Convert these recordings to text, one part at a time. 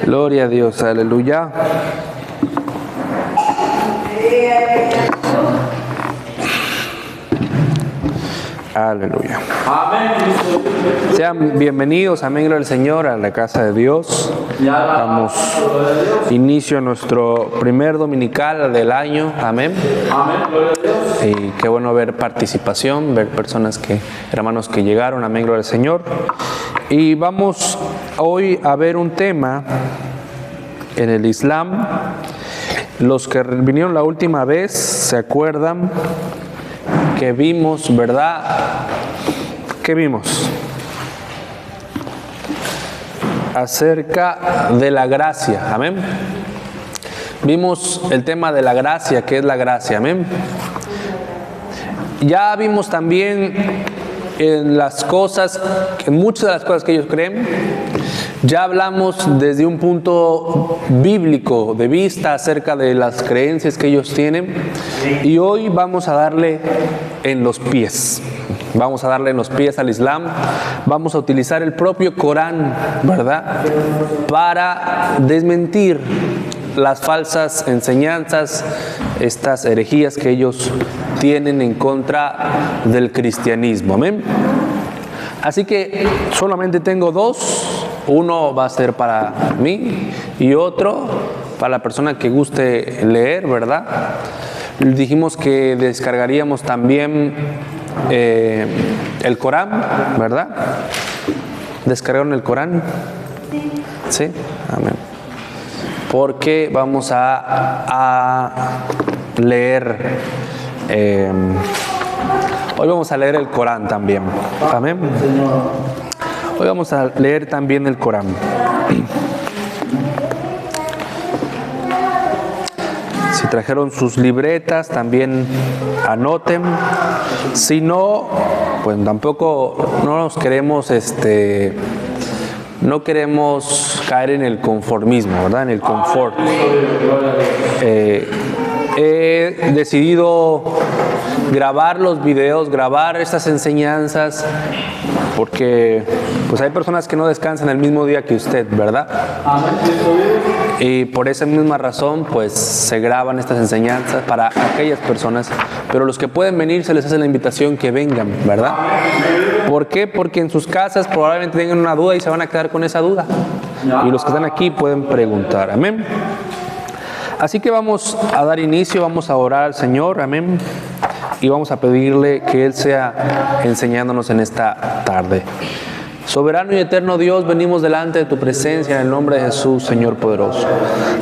Gloria a Dios, aleluya. Aleluya. Sean bienvenidos, amén, gloria al Señor, a la casa de Dios. Damos inicio a nuestro primer dominical del año, amén. Y qué bueno ver participación, ver hermanos que llegaron, amén, gloria al Señor. Y vamos hoy a ver un tema en el Islam. Los que vinieron la última vez se acuerdan que vimos, ¿verdad? ¿Qué vimos? Acerca de la gracia, amén. Vimos el tema de la gracia, ¿qué es la gracia? Amén. Ya vimos también en muchas de las cosas que ellos creen. Ya hablamos desde un punto bíblico de vista acerca de las creencias que ellos tienen. Y hoy vamos a darle en los pies. Vamos a darle en los pies al Islam. Vamos a utilizar el propio Corán, ¿verdad? Para desmentir las falsas enseñanzas, estas herejías que ellos tienen en contra del cristianismo. Amén. Así que solamente tengo dos. Uno va a ser para mí y otro para la persona que guste leer, ¿verdad? Dijimos que descargaríamos también el Corán, ¿verdad? ¿Descargaron el Corán? Sí. Amén. Porque vamos a leer, hoy vamos a leer el Corán también. Amén. Hoy vamos a leer también el Corán. Si trajeron sus libretas, también anoten. Si no, pues tampoco no queremos caer en el conformismo, ¿verdad? En el confort. He decidido grabar los videos, grabar estas enseñanzas, porque pues hay personas que no descansan el mismo día que usted, ¿verdad? Y por esa misma razón pues se graban estas enseñanzas para aquellas personas, pero los que pueden venir se les hace la invitación que vengan, ¿verdad? ¿Por qué? Porque en sus casas probablemente tengan una duda y se van a quedar con esa duda, y los que están aquí pueden preguntar, amén. Así que vamos a dar inicio, vamos a orar al Señor, amén, y vamos a pedirle que Él sea enseñándonos en esta tarde. Soberano y eterno Dios, venimos delante de tu presencia en el nombre de Jesús, Señor poderoso.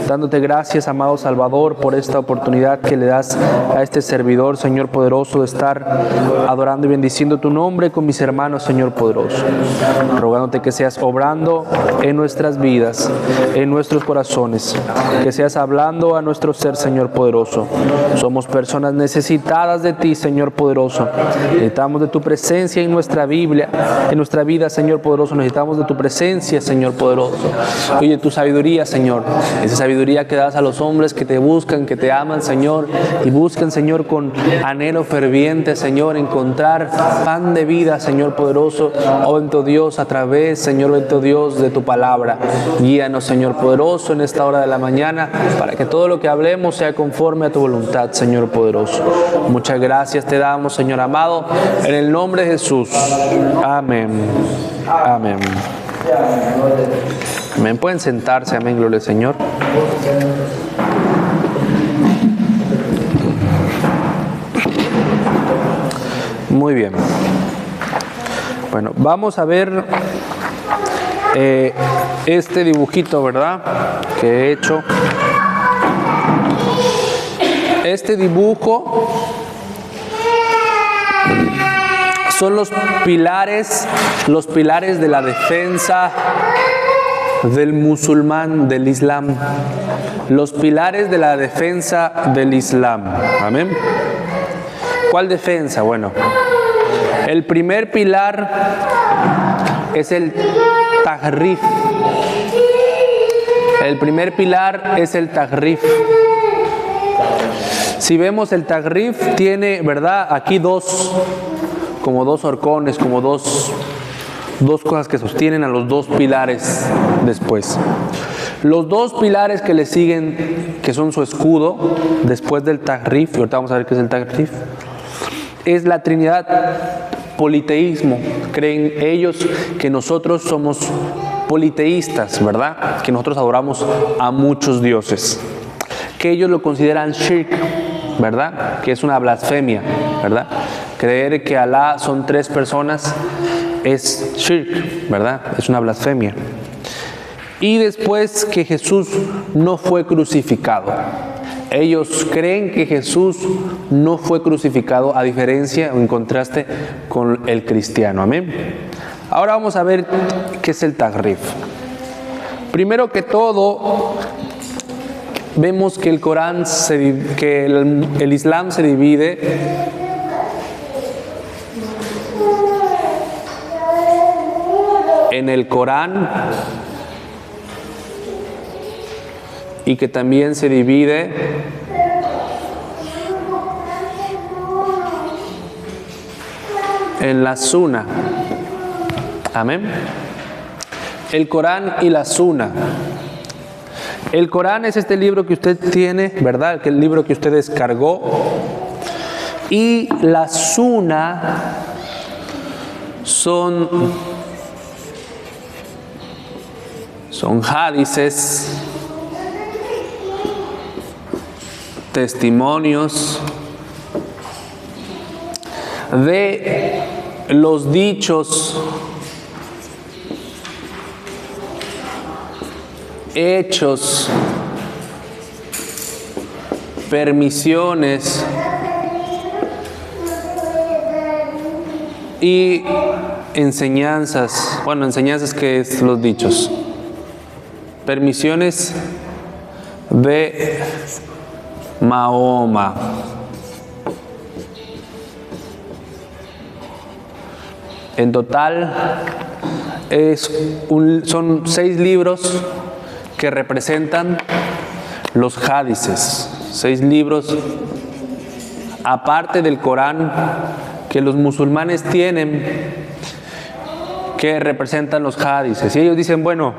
Dándote gracias, amado Salvador, por esta oportunidad que le das a este servidor, Señor poderoso, de estar adorando y bendiciendo tu nombre con mis hermanos, Señor poderoso. Rogándote que seas obrando en nuestras vidas, en nuestros corazones, que seas hablando a nuestro ser, Señor poderoso. Somos personas necesitadas de ti, Señor poderoso. Necesitamos de tu presencia en nuestra Biblia, en nuestra vida, Señor poderoso. Necesitamos de tu presencia, Señor poderoso, y de tu sabiduría, Señor. Esa sabiduría que das a los hombres que te buscan, que te aman, Señor, y buscan, Señor, con anhelo ferviente, Señor, encontrar pan de vida, Señor poderoso. Oh, bendito Dios, a través, Señor, bendito Dios, de tu palabra. Guíanos, Señor poderoso, en esta hora de la mañana, para que todo lo que hablemos sea conforme a tu voluntad, Señor poderoso. Muchas gracias te damos, Señor amado, en el nombre de Jesús. Amén. Amén. Amén. Pueden sentarse. Amén. Gloria al Señor. Muy bien. Bueno, vamos a ver este dibujito, ¿verdad? Que he hecho. Este dibujo son los pilares de la defensa del musulmán, del Islam. Los pilares de la defensa del Islam. Amén. ¿Cuál defensa? Bueno, el primer pilar es el tahrif. El primer pilar es el tahrif. Si vemos el tahrif tiene, ¿verdad? Aquí como dos horcones, como dos dos cosas que sostienen a los dos pilares después. Los dos pilares que le siguen, que son su escudo, después del Tahrif, y ahorita vamos a ver qué es el Tahrif, es la Trinidad, politeísmo. Creen ellos que nosotros somos politeístas, ¿verdad? Que nosotros adoramos a muchos dioses. Que ellos lo consideran shirk, ¿verdad? Que es una blasfemia, ¿verdad? Creer que Alá son tres personas es shirk, ¿verdad? Es una blasfemia. Y después que Jesús no fue crucificado. Ellos creen que Jesús no fue crucificado, a diferencia o en contraste con el cristiano. Amén. Ahora vamos a ver qué es el Tahrif. Primero que todo, vemos que el Corán, que el Islam se divide en el Corán y que también se divide en la Sunna. Amén. El Corán y la Sunna. El Corán es este libro que usted tiene, ¿verdad? El libro que usted descargó. Y la Sunna son hadices, testimonios de los dichos, hechos, permisiones y enseñanzas. Bueno, enseñanzas que es los dichos, permisiones de Mahoma. En total son 6 libros que representan los hadices. 6 libros, aparte del Corán, que los musulmanes tienen, que representan los hadices. Y ellos dicen, bueno,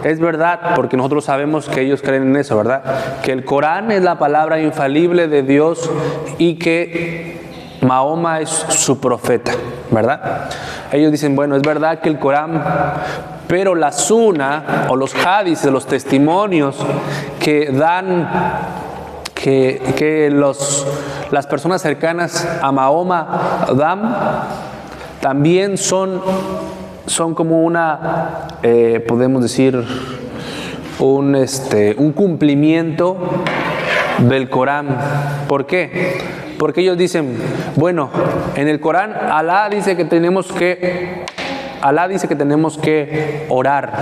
es verdad, porque nosotros sabemos que ellos creen en eso, ¿verdad? Que el Corán es la palabra infalible de Dios y que Mahoma es su profeta, ¿verdad? Ellos dicen, bueno, es verdad que el Corán, pero la Sunna o los hadices, los testimonios que dan, que las personas cercanas a Mahoma dan, también son como una, podemos decir, un cumplimiento del Corán. ¿Por qué? Porque ellos dicen, bueno, en el Corán Alá dice que tenemos que orar,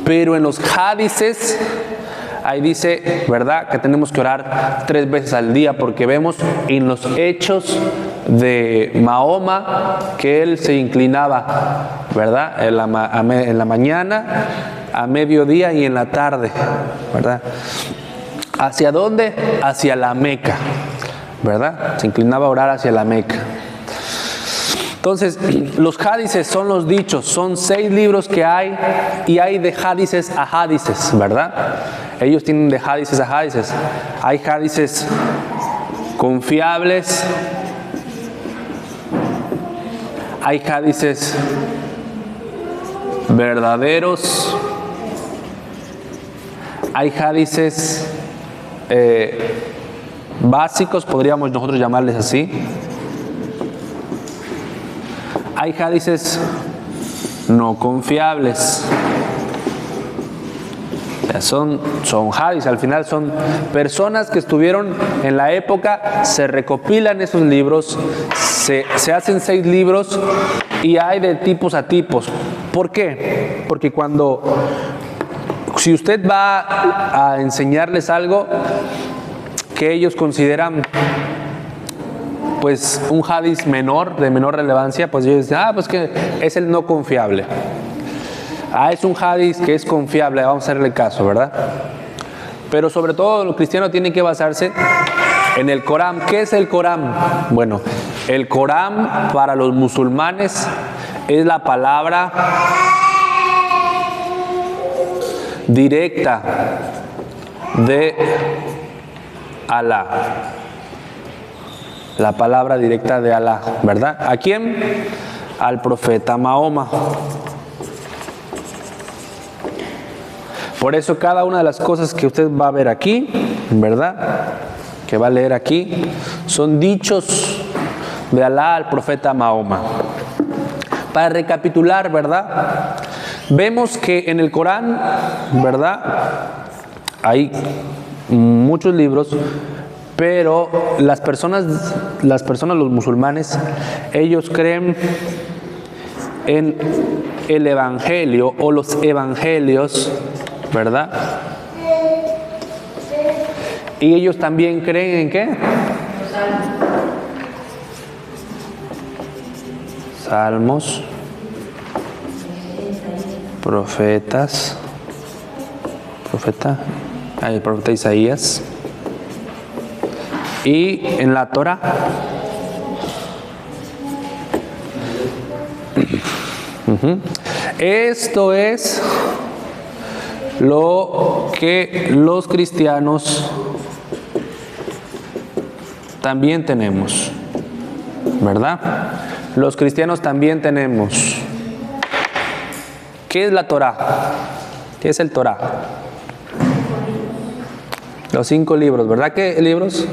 pero en los hadices ahí dice, ¿verdad?, que tenemos que orar 3 veces al día, porque vemos en los hechos de Mahoma que él se inclinaba, ¿verdad?, en la mañana, a mediodía y en la tarde, ¿verdad? ¿Hacia dónde? Hacia la Meca, ¿verdad? Se inclinaba a orar hacia la Meca. Entonces, los hadices son los dichos, son 6 libros que hay, y hay de hadices a hadices, ¿verdad? Ellos tienen de hadices a hadices. Hay hadices confiables, hay hadices verdaderos, hay hadices básicos, podríamos nosotros llamarles así. Hay hadices no confiables. Son hadices, al final son personas que estuvieron en la época, se recopilan esos libros, se hacen 6 libros y hay de tipos a tipos. ¿Por qué? Porque si usted va a enseñarles algo que ellos consideran pues un hadiz menor, de menor relevancia, pues ellos dicen, pues que es el no confiable. Es un hadiz que es confiable, vamos a hacerle caso, ¿verdad? Pero sobre todo los cristianos tienen que basarse en el Corán. ¿Qué es el Corán? Bueno, el Corán para los musulmanes es la palabra directa de Alá. La palabra directa de Alá, ¿verdad? ¿A quién? Al profeta Mahoma. Por eso cada una de las cosas que usted va a ver aquí, ¿verdad?, que va a leer aquí, son dichos de Alá al profeta Mahoma. Para recapitular, ¿verdad?, vemos que en el Corán, ¿verdad?, hay muchos libros, pero las personas, los musulmanes, ellos creen en el Evangelio o los Evangelios, ¿verdad? Y ellos también creen ¿en qué? Salmos, profetas, el profeta Isaías, y en la Torah. Esto es lo que los cristianos también tenemos, ¿verdad? Los cristianos también tenemos. ¿Qué es la Torah? ¿Qué es el Torah? Los 5 libros, ¿verdad? ¿Qué libros?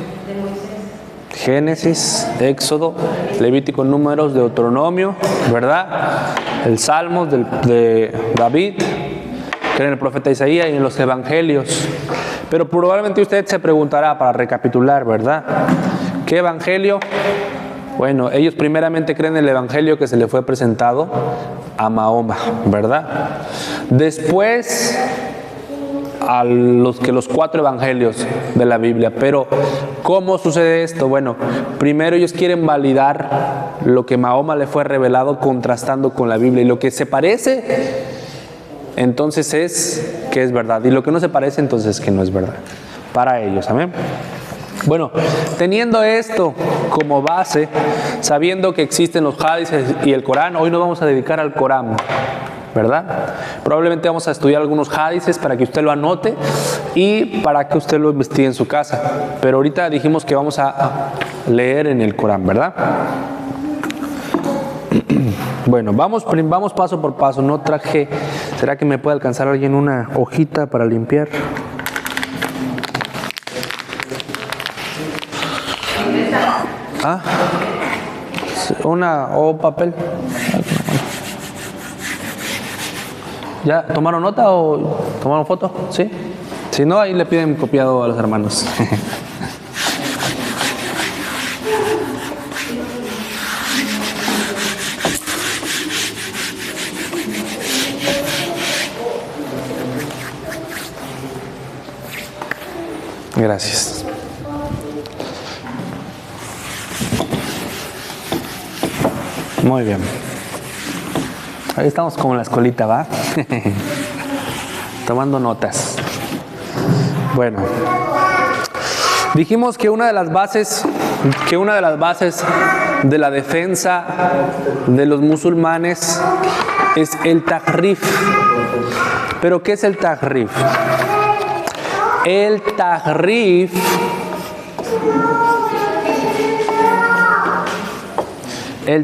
Génesis, Éxodo, Levítico, Números, Deuteronomio, ¿verdad? El Salmos de David, que en el profeta Isaías, y en los Evangelios. Pero probablemente usted se preguntará, para recapitular, ¿verdad?, ¿qué Evangelio? Bueno, ellos primeramente creen en el Evangelio que se le fue presentado a Mahoma, ¿verdad? Después a los 4 evangelios de la Biblia. Pero ¿cómo sucede esto? Bueno, primero ellos quieren validar lo que Mahoma le fue revelado contrastando con la Biblia, y lo que se parece entonces es que es verdad, y lo que no se parece entonces es que no es verdad para ellos. Amén. Bueno, teniendo esto como base, sabiendo que existen los hadices y el Corán, hoy nos vamos a dedicar al Corán, ¿verdad? Probablemente vamos a estudiar algunos hadices para que usted lo anote y para que usted lo investigue en su casa. Pero ahorita dijimos que vamos a leer en el Corán, ¿verdad? Bueno, vamos paso por paso. No traje, ¿será que me puede alcanzar alguien una hojita para limpiar? ¿Ah? ¿O papel? ¿Ya tomaron nota o tomaron foto? ¿Sí? Si no, ahí le piden copiado a los hermanos. Gracias. Muy bien. Ahí estamos como en la escuelita, ¿va? Tomando notas. Bueno, dijimos que una de las bases de la defensa de los musulmanes es el tahrif. ¿Pero qué es el tahrif? El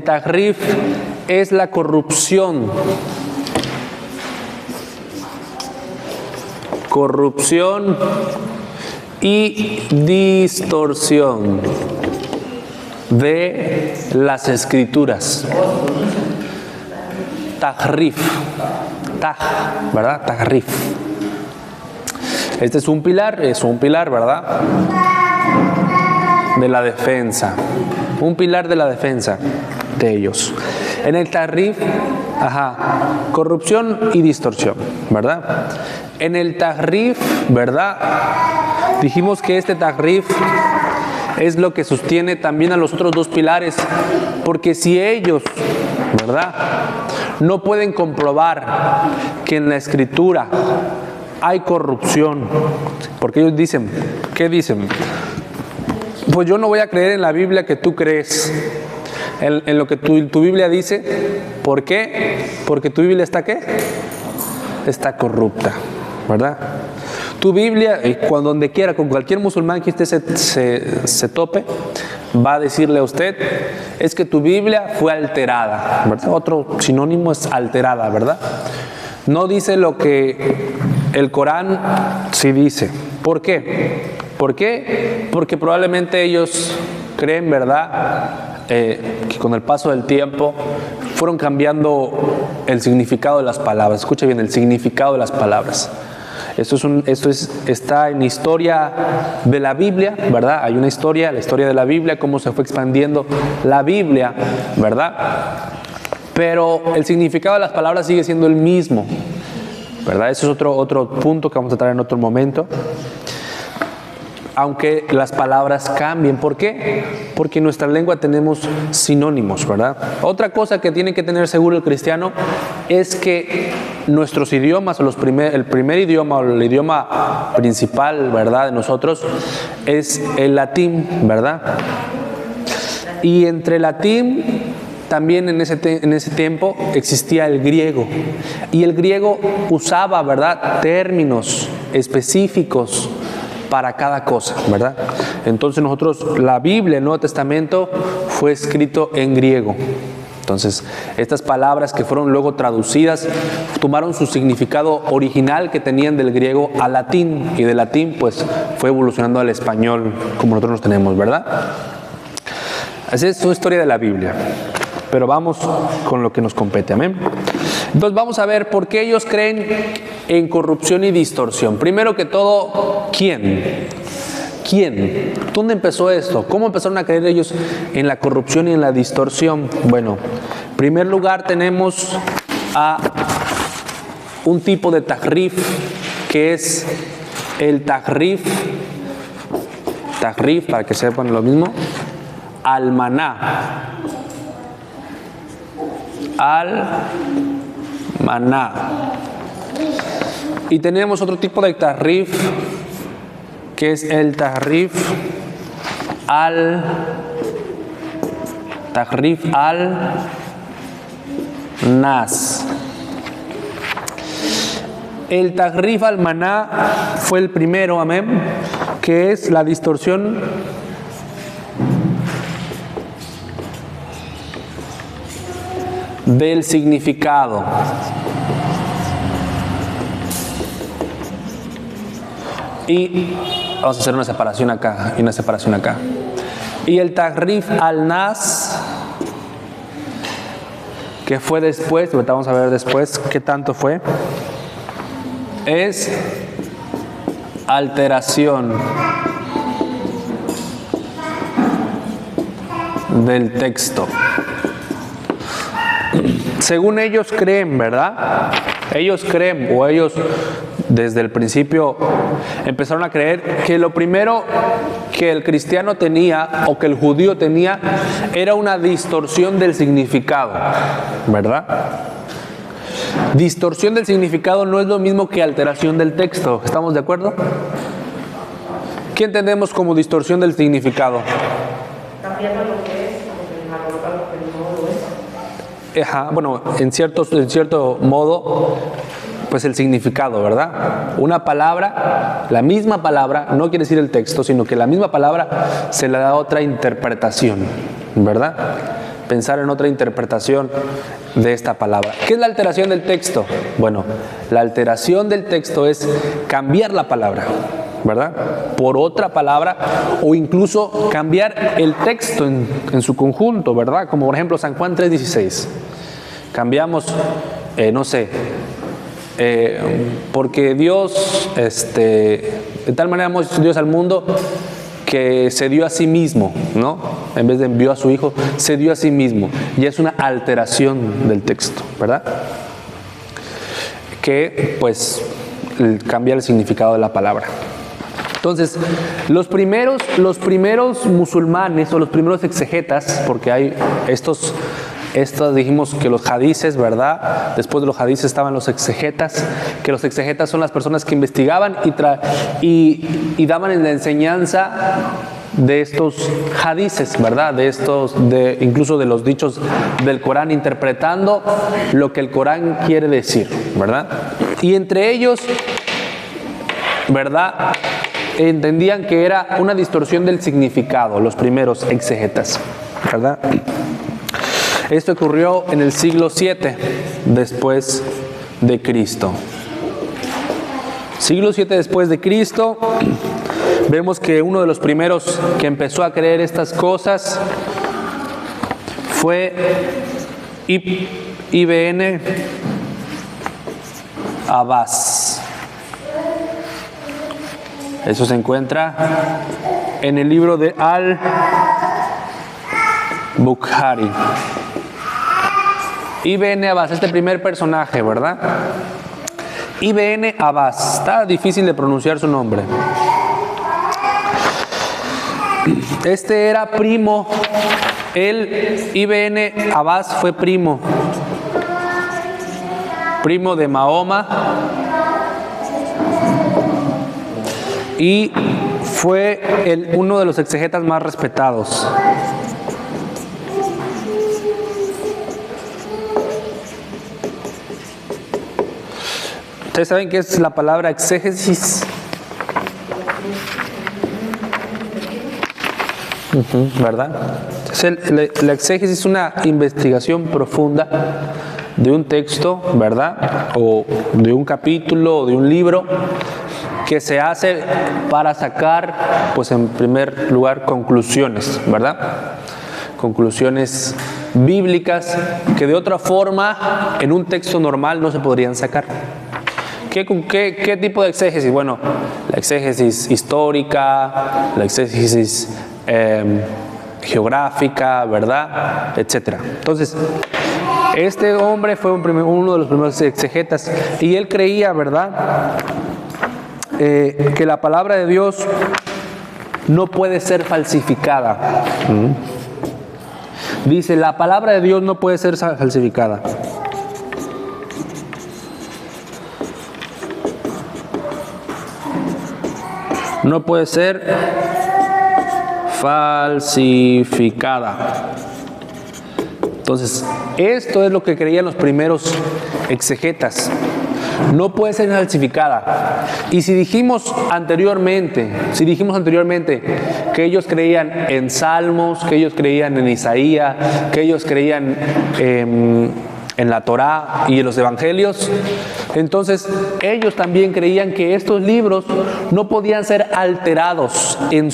tahrif es la corrupción y distorsión de las escrituras. Tahrif, ¿verdad? Tahrif. Este es un pilar, ¿verdad? De la defensa. Un pilar de la defensa de ellos. En el tahrif, corrupción y distorsión, ¿verdad? En el tahrif, ¿verdad? Dijimos que este tahrif es lo que sostiene también a los otros 2 pilares, porque si ellos, ¿verdad?, no pueden comprobar que en la escritura hay corrupción, porque ellos dicen, ¿qué dicen? Pues yo no voy a creer en la Biblia que tú crees, en lo que tu Biblia dice. ¿Por qué? Porque tu Biblia está ¿qué? Está corrupta, ¿verdad? Tu Biblia, cuando donde quiera, con cualquier musulmán que usted se tope, va a decirle a usted, es que tu Biblia fue alterada, ¿verdad? Otro sinónimo es alterada, ¿verdad? No dice lo que el Corán sí dice. ¿Por qué? ¿Por qué? Porque probablemente ellos creen, ¿verdad?, que con el paso del tiempo fueron cambiando el significado de las palabras. Escuche bien, el significado de las palabras. Está en historia de la Biblia, ¿verdad? Hay una historia, la historia de la Biblia, cómo se fue expandiendo la Biblia, ¿verdad? Pero el significado de las palabras sigue siendo el mismo, ¿verdad? Eso es otro punto que vamos a tratar en otro momento. Aunque las palabras cambien. ¿Por qué? Porque en nuestra lengua tenemos sinónimos, ¿verdad? Otra cosa que tiene que tener seguro el cristiano es que nuestros idiomas, el primer idioma o el idioma principal, ¿verdad?, de nosotros es el latín, ¿verdad? Y entre latín también en ese tiempo existía el griego. Y el griego usaba, ¿verdad?, términos específicos para cada cosa, ¿verdad? Entonces la Biblia, el Nuevo Testamento, fue escrito en griego. Entonces, estas palabras que fueron luego traducidas tomaron su significado original que tenían del griego al latín, y del latín pues fue evolucionando al español como nosotros nos tenemos, ¿verdad? Así es una historia de la Biblia. Pero vamos con lo que nos compete, amén. Entonces vamos a ver por qué ellos creen en corrupción y distorsión. Primero que todo, ¿quién? ¿Dónde empezó esto? ¿Cómo empezaron a creer ellos en la corrupción y en la distorsión? Bueno, en primer lugar tenemos a un tipo de tahrif, que es el tahrif, para que sepan lo mismo, al maná. Y tenemos otro tipo de tahrif, que es el tahrif al nas. El tahrif al maná fue el primero, amén, que es la distorsión del significado. Y vamos a hacer una separación acá y una separación acá. Y el tahrif al nas, que fue después, vamos a ver después qué tanto fue, es alteración del texto. Según ellos creen, ¿verdad? Ellos desde el principio empezaron a creer que lo primero que el cristiano tenía o que el judío tenía era una distorsión del significado, ¿verdad? Distorsión del significado no es lo mismo que alteración del texto, ¿estamos de acuerdo? ¿Qué entendemos como distorsión del significado? Cambiando lo que es, algo que no lo es. Ajá, bueno, en cierto modo, pues el significado, ¿verdad? Una palabra, la misma palabra, no quiere decir el texto, sino que la misma palabra se le da otra interpretación, ¿verdad? Pensar en otra interpretación de esta palabra. ¿Qué es la alteración del texto? Bueno, la alteración del texto es cambiar la palabra, ¿verdad?, por otra palabra, o incluso cambiar el texto en su conjunto, ¿verdad? Como por ejemplo San Juan 3:16. Cambiamos, no sé, porque Dios, de tal manera amó Dios al mundo que se dio a sí mismo, ¿no? En vez de envió a su Hijo, se dio a sí mismo. Y es una alteración del texto, ¿verdad? Que pues cambia el significado de la palabra. Entonces, los primeros musulmanes o los primeros exegetas, porque hay estos dijimos que los hadices, ¿verdad? Después de los hadices estaban los exegetas, que los exegetas son las personas que investigaban y daban en la enseñanza de estos hadices, ¿verdad? Incluso de los dichos del Corán, interpretando lo que el Corán quiere decir, ¿verdad? Y entre ellos, ¿verdad?, entendían que era una distorsión del significado, los primeros exegetas, ¿verdad? Esto ocurrió en el siglo VII después de Cristo. Siglo VII después de Cristo, vemos que uno de los primeros que empezó a creer estas cosas fue Ibn Abbas. Eso se encuentra en el libro de Al-Bukhari. Ibn Abbas, este primer personaje, ¿verdad? Ibn Abbas, está difícil de pronunciar su nombre. Este era primo, Ibn Abbas fue primo de Mahoma, y fue uno de los exegetas más respetados. ¿Ustedes saben qué es la palabra exégesis? ¿Verdad? La exégesis es una investigación profunda de un texto, ¿verdad? O de un capítulo o de un libro, que se hace para sacar, pues en primer lugar, conclusiones, ¿verdad? Conclusiones bíblicas que de otra forma en un texto normal no se podrían sacar. ¿Qué tipo de exégesis? Bueno, la exégesis histórica, la exégesis geográfica, ¿verdad? Etcétera. Entonces, este hombre fue uno de los primeros exegetas, y él creía, ¿verdad?, que la palabra de Dios no puede ser falsificada. Dice, la palabra de Dios no puede ser falsificada. No puede ser falsificada. Entonces, esto es lo que creían los primeros exegetas. No puede ser falsificada. Y si dijimos anteriormente que ellos creían en Salmos, que ellos creían en Isaías, que ellos creían en la Torá y en los Evangelios, entonces ellos también creían que estos libros no podían ser alterados en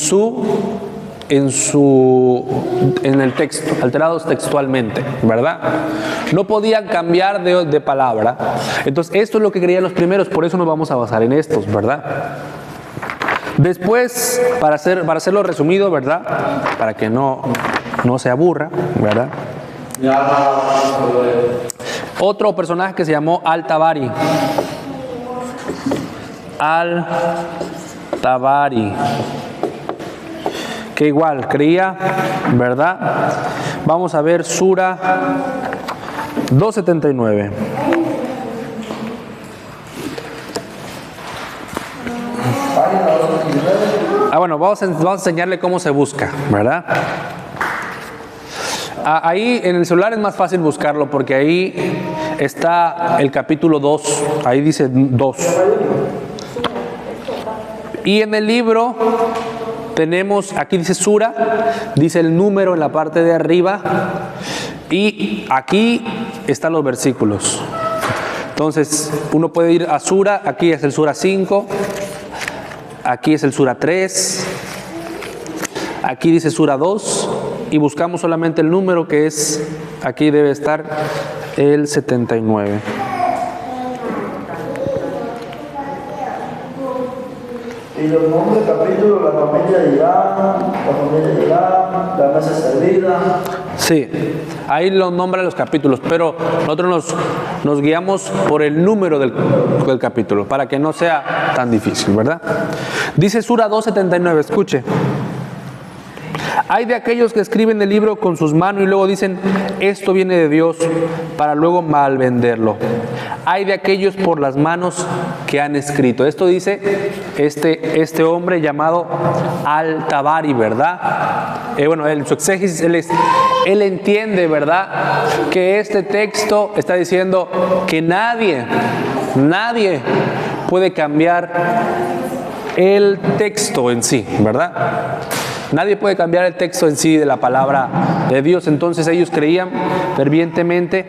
el texto, alterados textualmente, ¿verdad? No podían cambiar de palabra. Entonces esto es lo que creían los primeros, por eso nos vamos a basar en estos, ¿verdad? Después, para hacerlo resumido, ¿verdad?, para que no se aburra, ¿verdad?, otro personaje que se llamó Al-Tabari. Al-Tabari, que igual creía, ¿verdad? Vamos a ver Sura 279. Bueno, vamos a enseñarle cómo se busca, ¿verdad? Ahí en el celular es más fácil buscarlo, porque ahí está el capítulo 2, ahí dice 2. Y en el libro tenemos, aquí dice Sura, dice el número en la parte de arriba, y aquí están los versículos. Entonces uno puede ir a Sura, aquí es el Sura 5, aquí es el Sura 3, aquí dice Sura 2, y buscamos solamente el número, que es, aquí debe estar el 79. Y los nombres, capítulos, la familia de Irán, la mesa servida. Sí, ahí los nombra los capítulos, pero nosotros nos guiamos por el número del capítulo, para que no sea tan difícil, ¿verdad? Dice Sura 279, escuche. Hay de aquellos que escriben el libro con sus manos y luego dicen, esto viene de Dios, para luego malvenderlo. Hay de aquellos por las manos que han escrito. Esto dice este hombre llamado Al-Tabari, ¿verdad? Bueno, en su exégesis, él entiende, ¿verdad?, que este texto está diciendo que nadie puede cambiar el texto en sí, ¿verdad? Nadie puede cambiar el texto en sí de la palabra de Dios. Entonces ellos creían fervientemente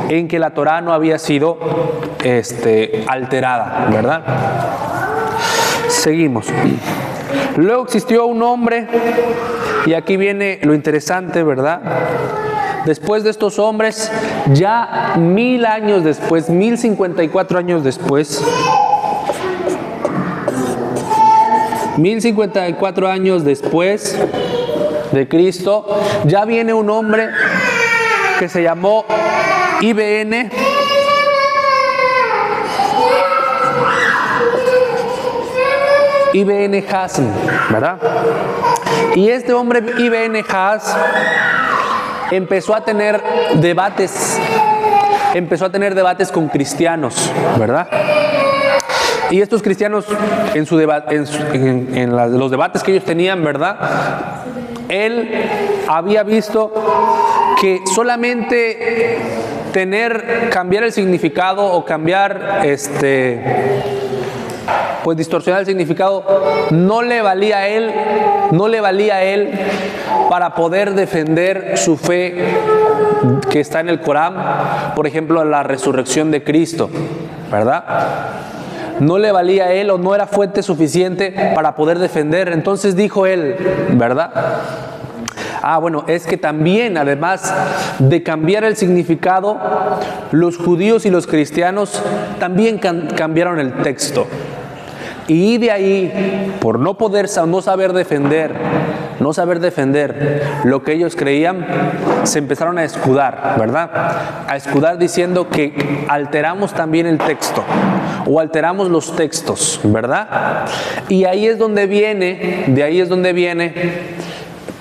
en que la Torá no había sido alterada, ¿verdad? Seguimos. Luego existió un hombre, y aquí viene lo interesante, ¿verdad? Después de estos hombres, ya 1000 años después, 1054 años después, 1054 años después de Cristo, ya viene un hombre que se llamó IBN Hazm, ¿verdad? Y este hombre IBN Hazm empezó a tener debates con cristianos, ¿verdad? Y estos cristianos, los debates que ellos tenían, ¿verdad?, él había visto que solamente cambiar el significado o cambiar, pues distorsionar el significado, no le valía a él para poder defender su fe que está en el Corán, por ejemplo, la resurrección de Cristo, ¿verdad? No le valía a él, o no era fuente suficiente para poder defender. Entonces dijo él, ¿verdad? Bueno, es que también, además de cambiar el significado, los judíos y los cristianos también cambiaron el texto. Y de ahí, por no saber defender lo que ellos creían, se empezaron a escudar, ¿verdad? A escudar diciendo que alteramos también el texto, o alteramos los textos, ¿verdad? Y ahí es donde viene,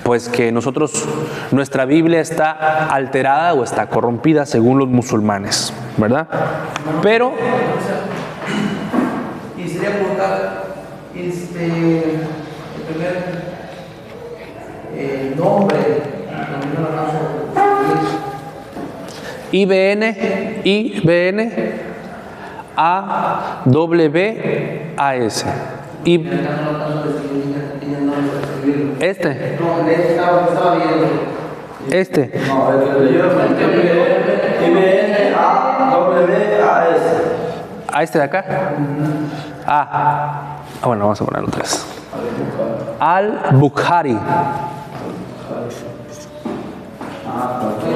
pues que nuestra Biblia está alterada o está corrompida según los musulmanes, ¿verdad? Pero y sería buscar el primer nombre IBN AWAS. ¿A este de acá? Bueno, vamos a ponerlo otra vez. Al-Bukhari.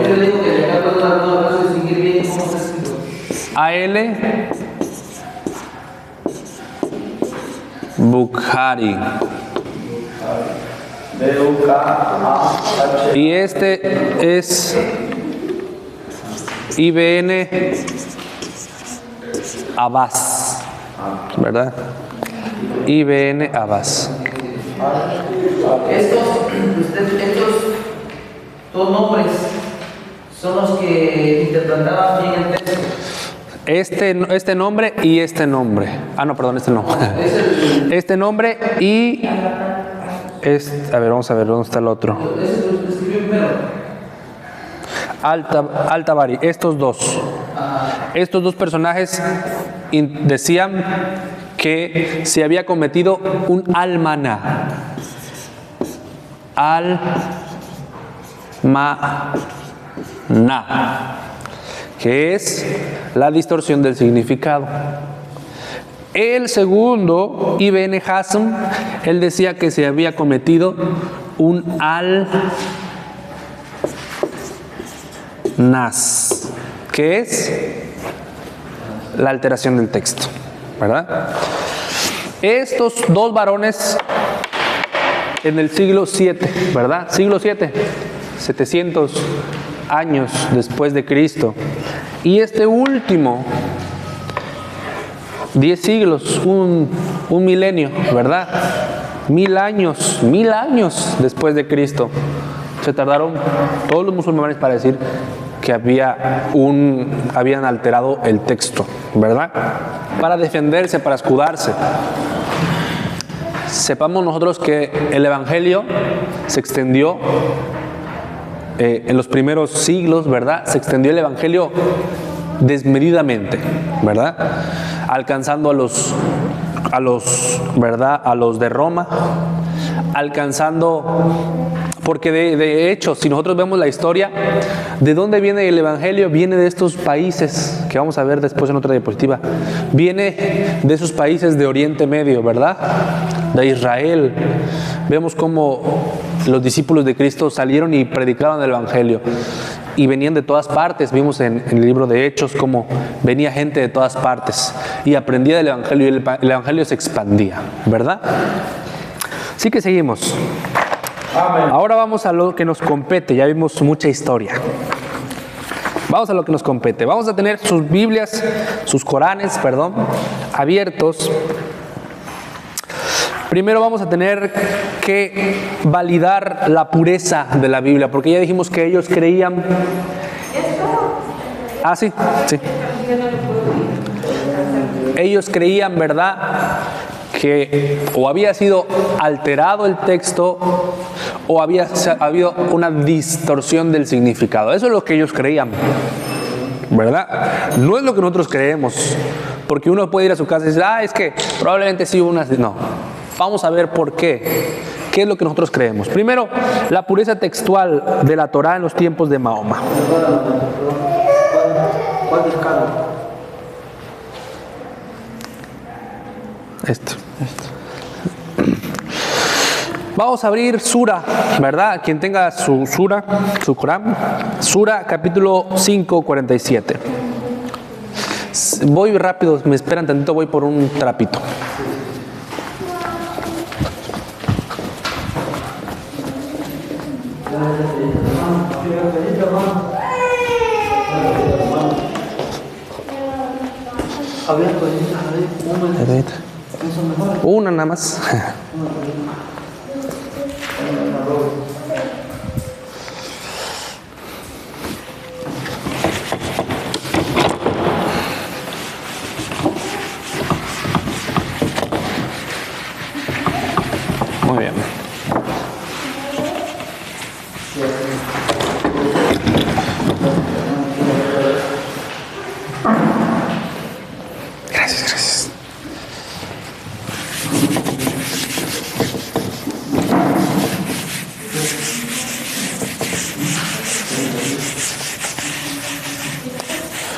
Yo le digo que acá no se distinguir bien cómo está escrito. A.L. Bukhari. Y este es IBN Abbas, ¿verdad? IBN Abbas. Estos dos nombres son los que interpretaban bien el texto. Este nombre y este nombre. No, perdón, este no. Este nombre y a ver, vamos a ver dónde está el otro. Al-Tabari. Estos dos personajes decían que se había cometido un almaná. Que es la distorsión del significado. El segundo, Ibn Hazm, él decía que se había cometido un al-nas, que es la alteración del texto, ¿verdad? Estos dos varones en el siglo 7, ¿verdad? Siglo 7, 700 años después de Cristo. Y este último, 10 siglos, un milenio, ¿verdad? 1000 años después de Cristo. Se tardaron todos los musulmanes para decir que habían alterado el texto, ¿verdad? Para defenderse, para escudarse. sepamos nosotros que el Evangelio se extendió en los primeros siglos, ¿verdad? Se extendió el Evangelio desmedidamente, ¿verdad? Alcanzando a los, ¿verdad? A los de Roma, alcanzando, porque de hecho, si nosotros vemos la historia, ¿de dónde viene el Evangelio? Viene de estos países, que vamos a ver después en otra diapositiva, viene de esos países de Oriente Medio, ¿verdad? De Israel. Vemos cómo los discípulos de Cristo salieron y predicaron el Evangelio. Y venían de todas partes. Vimos en el libro de Hechos cómo venía gente de todas partes y aprendía del Evangelio, y el Evangelio se expandía, ¿verdad? Así que seguimos. Amén. Ahora vamos a lo que nos compete. Ya vimos mucha historia. Vamos a lo que nos compete. Vamos a tener sus Biblias, sus Coranes, perdón, abiertos. Primero vamos a tener que validar la pureza de la Biblia, porque ya dijimos que ellos creían... Ah, sí, sí. Ellos creían, ¿verdad?, que o había sido alterado el texto o había habido una distorsión del significado. Eso es lo que ellos creían, ¿verdad? No es lo que nosotros creemos, porque uno puede ir a su casa y decir, es que probablemente sí hubo una... No. Vamos a ver por qué. ¿Qué es lo que nosotros creemos? Primero, la pureza textual de la Torá en los tiempos de Mahoma. ¿Cuál descarga? Esto. Vamos a abrir Sura, ¿verdad? Quien tenga su Sura, su Corán. Sura, capítulo 5, 47. Voy rápido, me esperan tantito, voy por un trapito. Una nada más. Muy bien. Gracias.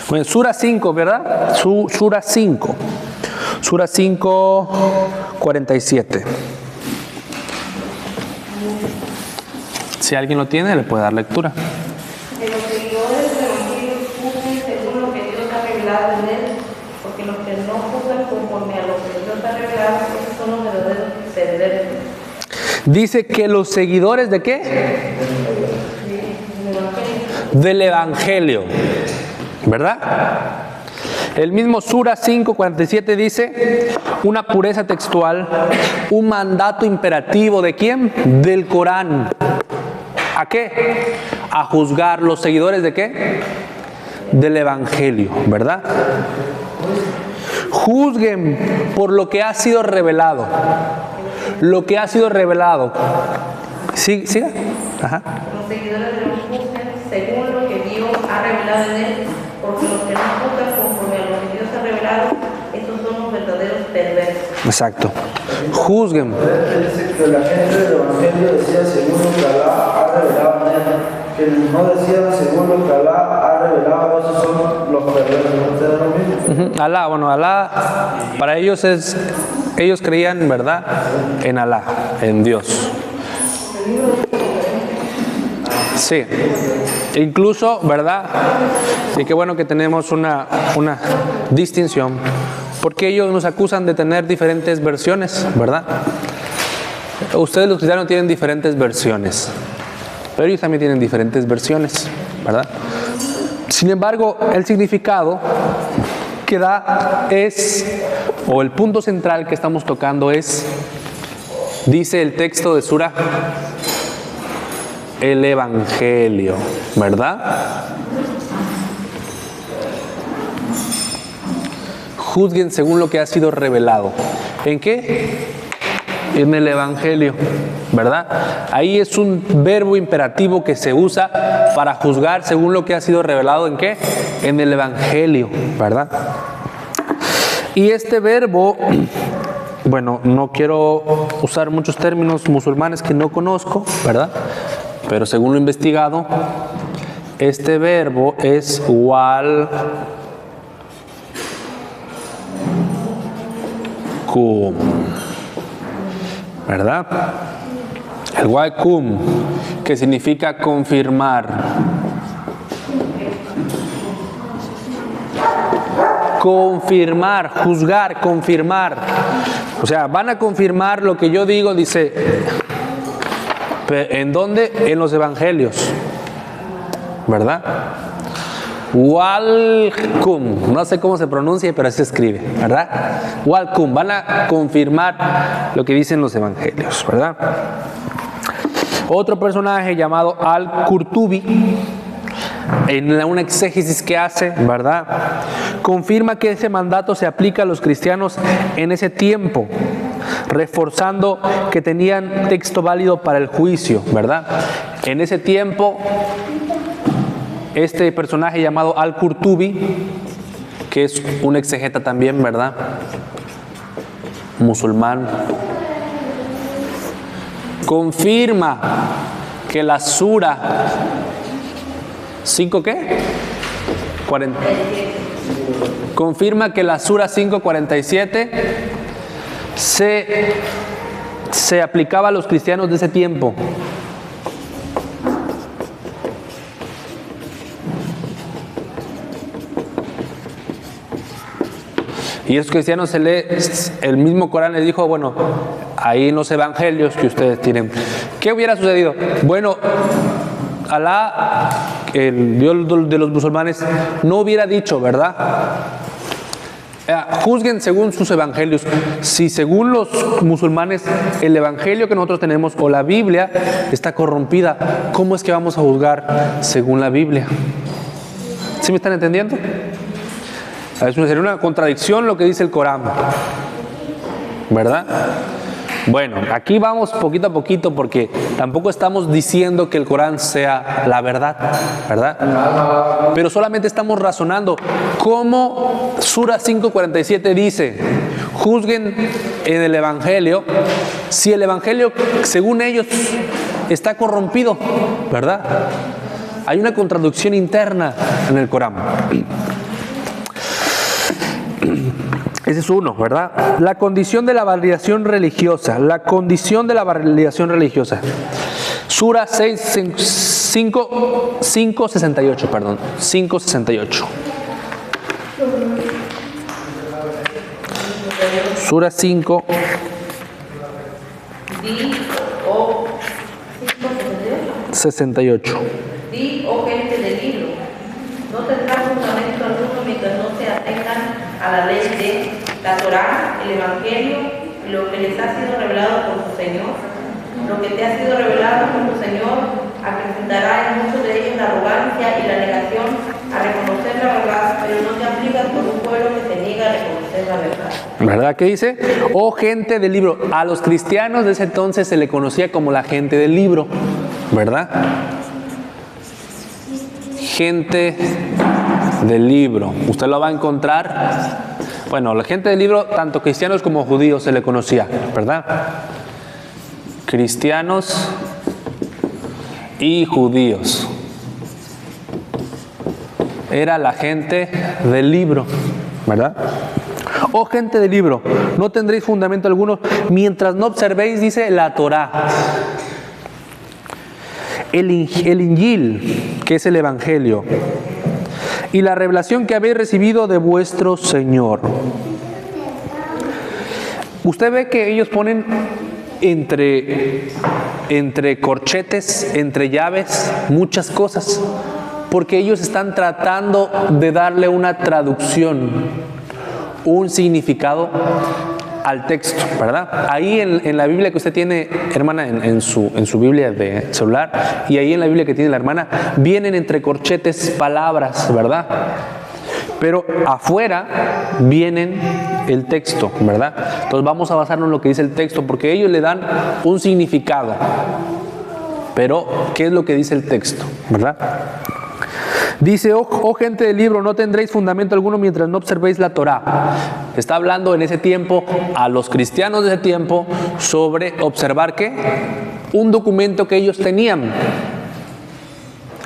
Bueno, Sura 5, ¿verdad? Sura 5. Sura 5, 47. Si alguien lo tiene, le puede dar lectura. Que los seguidores del Evangelio juzguen según lo que Dios ha revelado en él, porque los que no juzgan conforme a lo que Dios ha revelado, esos son los verdaderos perdedores. Dice que los seguidores de qué? Del Evangelio, ¿verdad? El mismo Sura 5:47 dice una pureza textual, un mandato imperativo ¿de quién? Del Corán. ¿A qué? A juzgar los seguidores de qué? Del Evangelio, ¿verdad? Juzguen por lo que ha sido revelado. Lo que ha sido revelado. ¿Sí? ¿Siga? Ajá. Los seguidores de los juzguen según lo que Dios ha revelado en él, porque los que no juzgan conforme a lo que Dios ha revelado, esos son los verdaderos perversos. Exacto. Juzguen. Dice que la gente del Evangelio decía según lo que Alá ha revelado en él, que no decía según lo que Alá ha revelado, esos son los perversos. ¿Ustedes lo mismo? Alá, bueno, Alá, para ellos es, ellos creían, ¿verdad?, en Alá, en Dios. Sí, incluso, ¿verdad? Y qué bueno que tenemos una distinción, porque ellos nos acusan de tener diferentes versiones, ¿verdad? Ustedes los cristianos tienen diferentes versiones, pero ellos también tienen diferentes versiones, ¿verdad? Sin embargo, el significado que da es, o el punto central que estamos tocando es, dice el texto de Sura, el Evangelio, ¿verdad? Juzguen según lo que ha sido revelado. ¿En qué? en el Evangelio, ¿verdad? Ahí es un verbo imperativo que se usa para juzgar según lo que ha sido revelado ¿en qué? En el Evangelio, ¿verdad? Y este verbo, bueno, no quiero usar muchos términos musulmanes que no conozco, ¿verdad? Pero según lo investigado, este verbo es wal kum, ¿verdad? El wal kum, que significa confirmar. Confirmar, juzgar, confirmar. O sea, van a confirmar lo que yo digo, dice. ¿En dónde? En los evangelios, ¿verdad? Walkum, no sé cómo se pronuncia, pero así se escribe, ¿verdad? Walkum, van a confirmar lo que dicen los evangelios, ¿verdad? Otro personaje llamado Al-Qurtubi, en una exégesis que hace, ¿verdad? Confirma que ese mandato se aplica a los cristianos en ese tiempo, reforzando que tenían texto válido para el juicio, ¿verdad? En ese tiempo, este personaje llamado Al-Qurtubi, que es un exegeta también, ¿verdad? Musulmán, confirma que la sura 5 ¿qué? 40. Confirma que la sura 5:47 se aplicaba a los cristianos de ese tiempo. Y esos cristianos se lee, el mismo Corán les dijo, bueno, ahí en los evangelios que ustedes tienen, ¿qué hubiera sucedido? Bueno, Alá, el Dios de los musulmanes, no hubiera dicho, ¿verdad? Juzguen según sus evangelios. Si según los musulmanes el evangelio que nosotros tenemos o la Biblia está corrompida, ¿cómo es que vamos a juzgar según la Biblia? ¿Sí me están entendiendo? Sería una contradicción lo que dice el Corán, ¿verdad? Bueno, aquí vamos poquito a poquito porque tampoco estamos diciendo que el Corán sea la verdad, ¿verdad? Pero solamente estamos razonando cómo Sura 5:47 dice, juzguen en el Evangelio, si el Evangelio, según ellos, está corrompido, ¿verdad? Hay una contradicción interna en el Corán. Ese es uno, ¿verdad? La condición de la validación religiosa. La condición de la validación religiosa. Sura 5:68, perdón. 5:68. Sura 5. Di, oh, 68. Di, oh gente del libro, no tendrán fundamento alguno mientras no se atengan a la ley de la Torá, el Evangelio, lo que les ha sido revelado por su Señor. Lo que te ha sido revelado por tu Señor acrecentará en muchos de ellos la arrogancia y la negación a reconocer la verdad, pero no te aplicas por un pueblo que se niega a reconocer la verdad. ¿Verdad que dice? Oh gente del libro. A los cristianos de ese entonces se le conocía como la gente del libro, ¿verdad? Gente del libro. Usted lo va a encontrar. Bueno, la gente del libro, tanto cristianos como judíos se le conocía, ¿verdad? Cristianos y judíos. Era la gente del libro, ¿verdad? Oh gente del libro, no tendréis fundamento alguno mientras no observéis, dice, la Torá. El Injil, que es el Evangelio, y la revelación que habéis recibido de vuestro Señor. Usted ve que ellos ponen entre corchetes, entre llaves, muchas cosas, porque ellos están tratando de darle una traducción, un significado al texto, ¿verdad? Ahí en la Biblia que usted tiene, hermana, en su Biblia de celular, y ahí en la Biblia que tiene la hermana, vienen entre corchetes palabras, ¿verdad? pero afuera vienen el texto, ¿verdad? Entonces vamos a basarnos en lo que dice el texto, porque ellos le dan un significado. Pero, ¿qué es lo que dice el texto? ¿Verdad? Dice, oh gente del libro, no tendréis fundamento alguno mientras no observéis la Torá. Está hablando en ese tiempo a los cristianos de ese tiempo sobre observar ¿qué? Un documento que ellos tenían.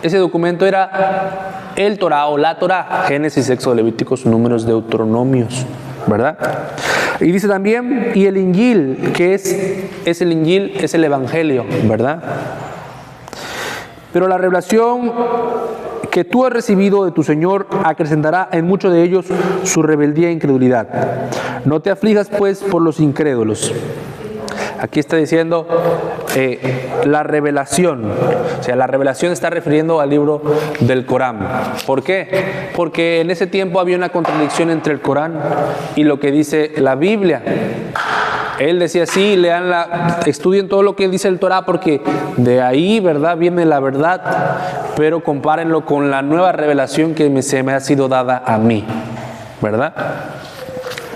Ese documento era el Torá o la Torá, Génesis, Éxodo, Levíticos, Números, Deuteronomios, ¿verdad? Y dice también, y el Injil, que es el Injil, es el Evangelio, ¿verdad? Pero la revelación que tú has recibido de tu Señor acrecentará en muchos de ellos su rebeldía e incredulidad. No te aflijas pues por los incrédulos. Aquí está diciendo la revelación. O sea, la revelación está refiriendo al libro del Corán. ¿Por qué? Porque en ese tiempo había una contradicción entre el Corán y lo que dice la Biblia. Él decía, sí, estudien todo lo que dice el Torá, porque de ahí, ¿verdad?, viene la verdad, pero compárenlo con la nueva revelación que se me ha sido dada a mí, ¿verdad?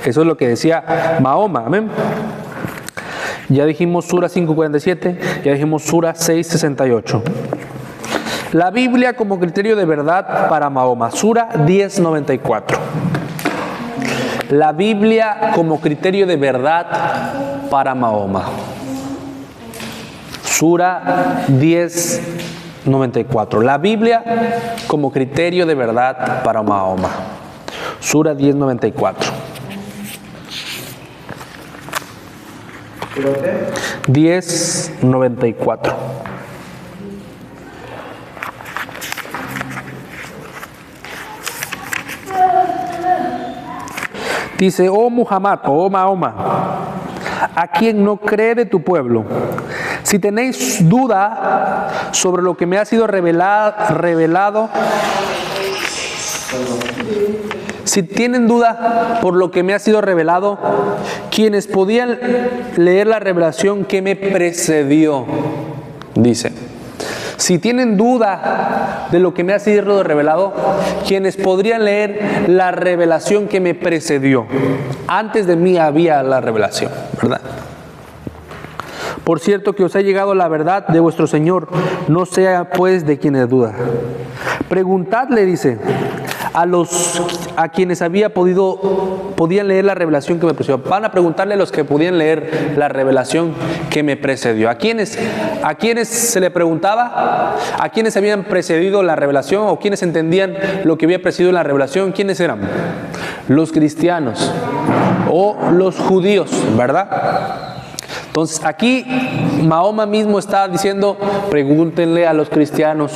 Eso es lo que decía Mahoma, amén. Ya dijimos Sura 5.47, ya dijimos Sura 6.68. La Biblia como criterio de verdad para Mahoma, Sura 10.94. La Biblia como criterio de verdad para Mahoma. Sura 10.94. La Biblia como criterio de verdad para Mahoma. Sura 10.94. ¿Pero qué? 10.94. Dice, oh Muhammad, oh Mahoma, a quien no cree de tu pueblo, si tenéis duda sobre lo que me ha sido revelado, si tienen duda por lo que me ha sido revelado, quienes podían leer la revelación que me precedió, dice. Si tienen duda de lo que me ha sido revelado, quienes podrían leer la revelación que me precedió. Antes de mí había la revelación, ¿verdad? Por cierto que os ha llegado la verdad de vuestro Señor, no sea pues de quienes duda. Preguntadle, dice, a quienes podían leer la revelación que me precedió. Van a preguntarle a los que podían leer la revelación que me precedió. ¿A quiénes se le preguntaba? ¿A quiénes habían precedido la revelación o quiénes entendían lo que había precedido la revelación? ¿Quiénes eran? Los cristianos o los judíos, ¿verdad? Entonces aquí Mahoma mismo está diciendo, pregúntenle a los cristianos,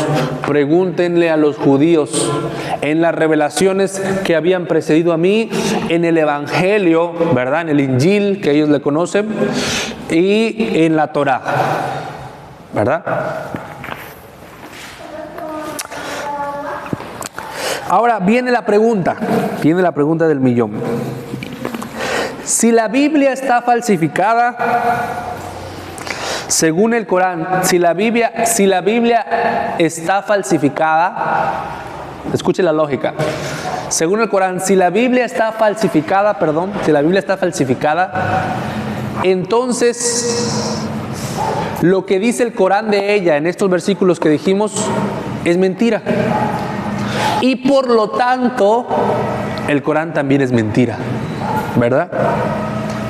pregúntenle a los judíos en las revelaciones que habían precedido a mí, en el Evangelio, ¿verdad? En el Injil que ellos le conocen y en la Torá, ¿verdad? Ahora viene la pregunta del millón. Si la Biblia está falsificada, según el Corán, si la Biblia está falsificada, escuche la lógica. Según el Corán, si la Biblia está falsificada, entonces lo que dice el Corán de ella en estos versículos que dijimos es mentira. Y por lo tanto, el Corán también es mentira, ¿verdad?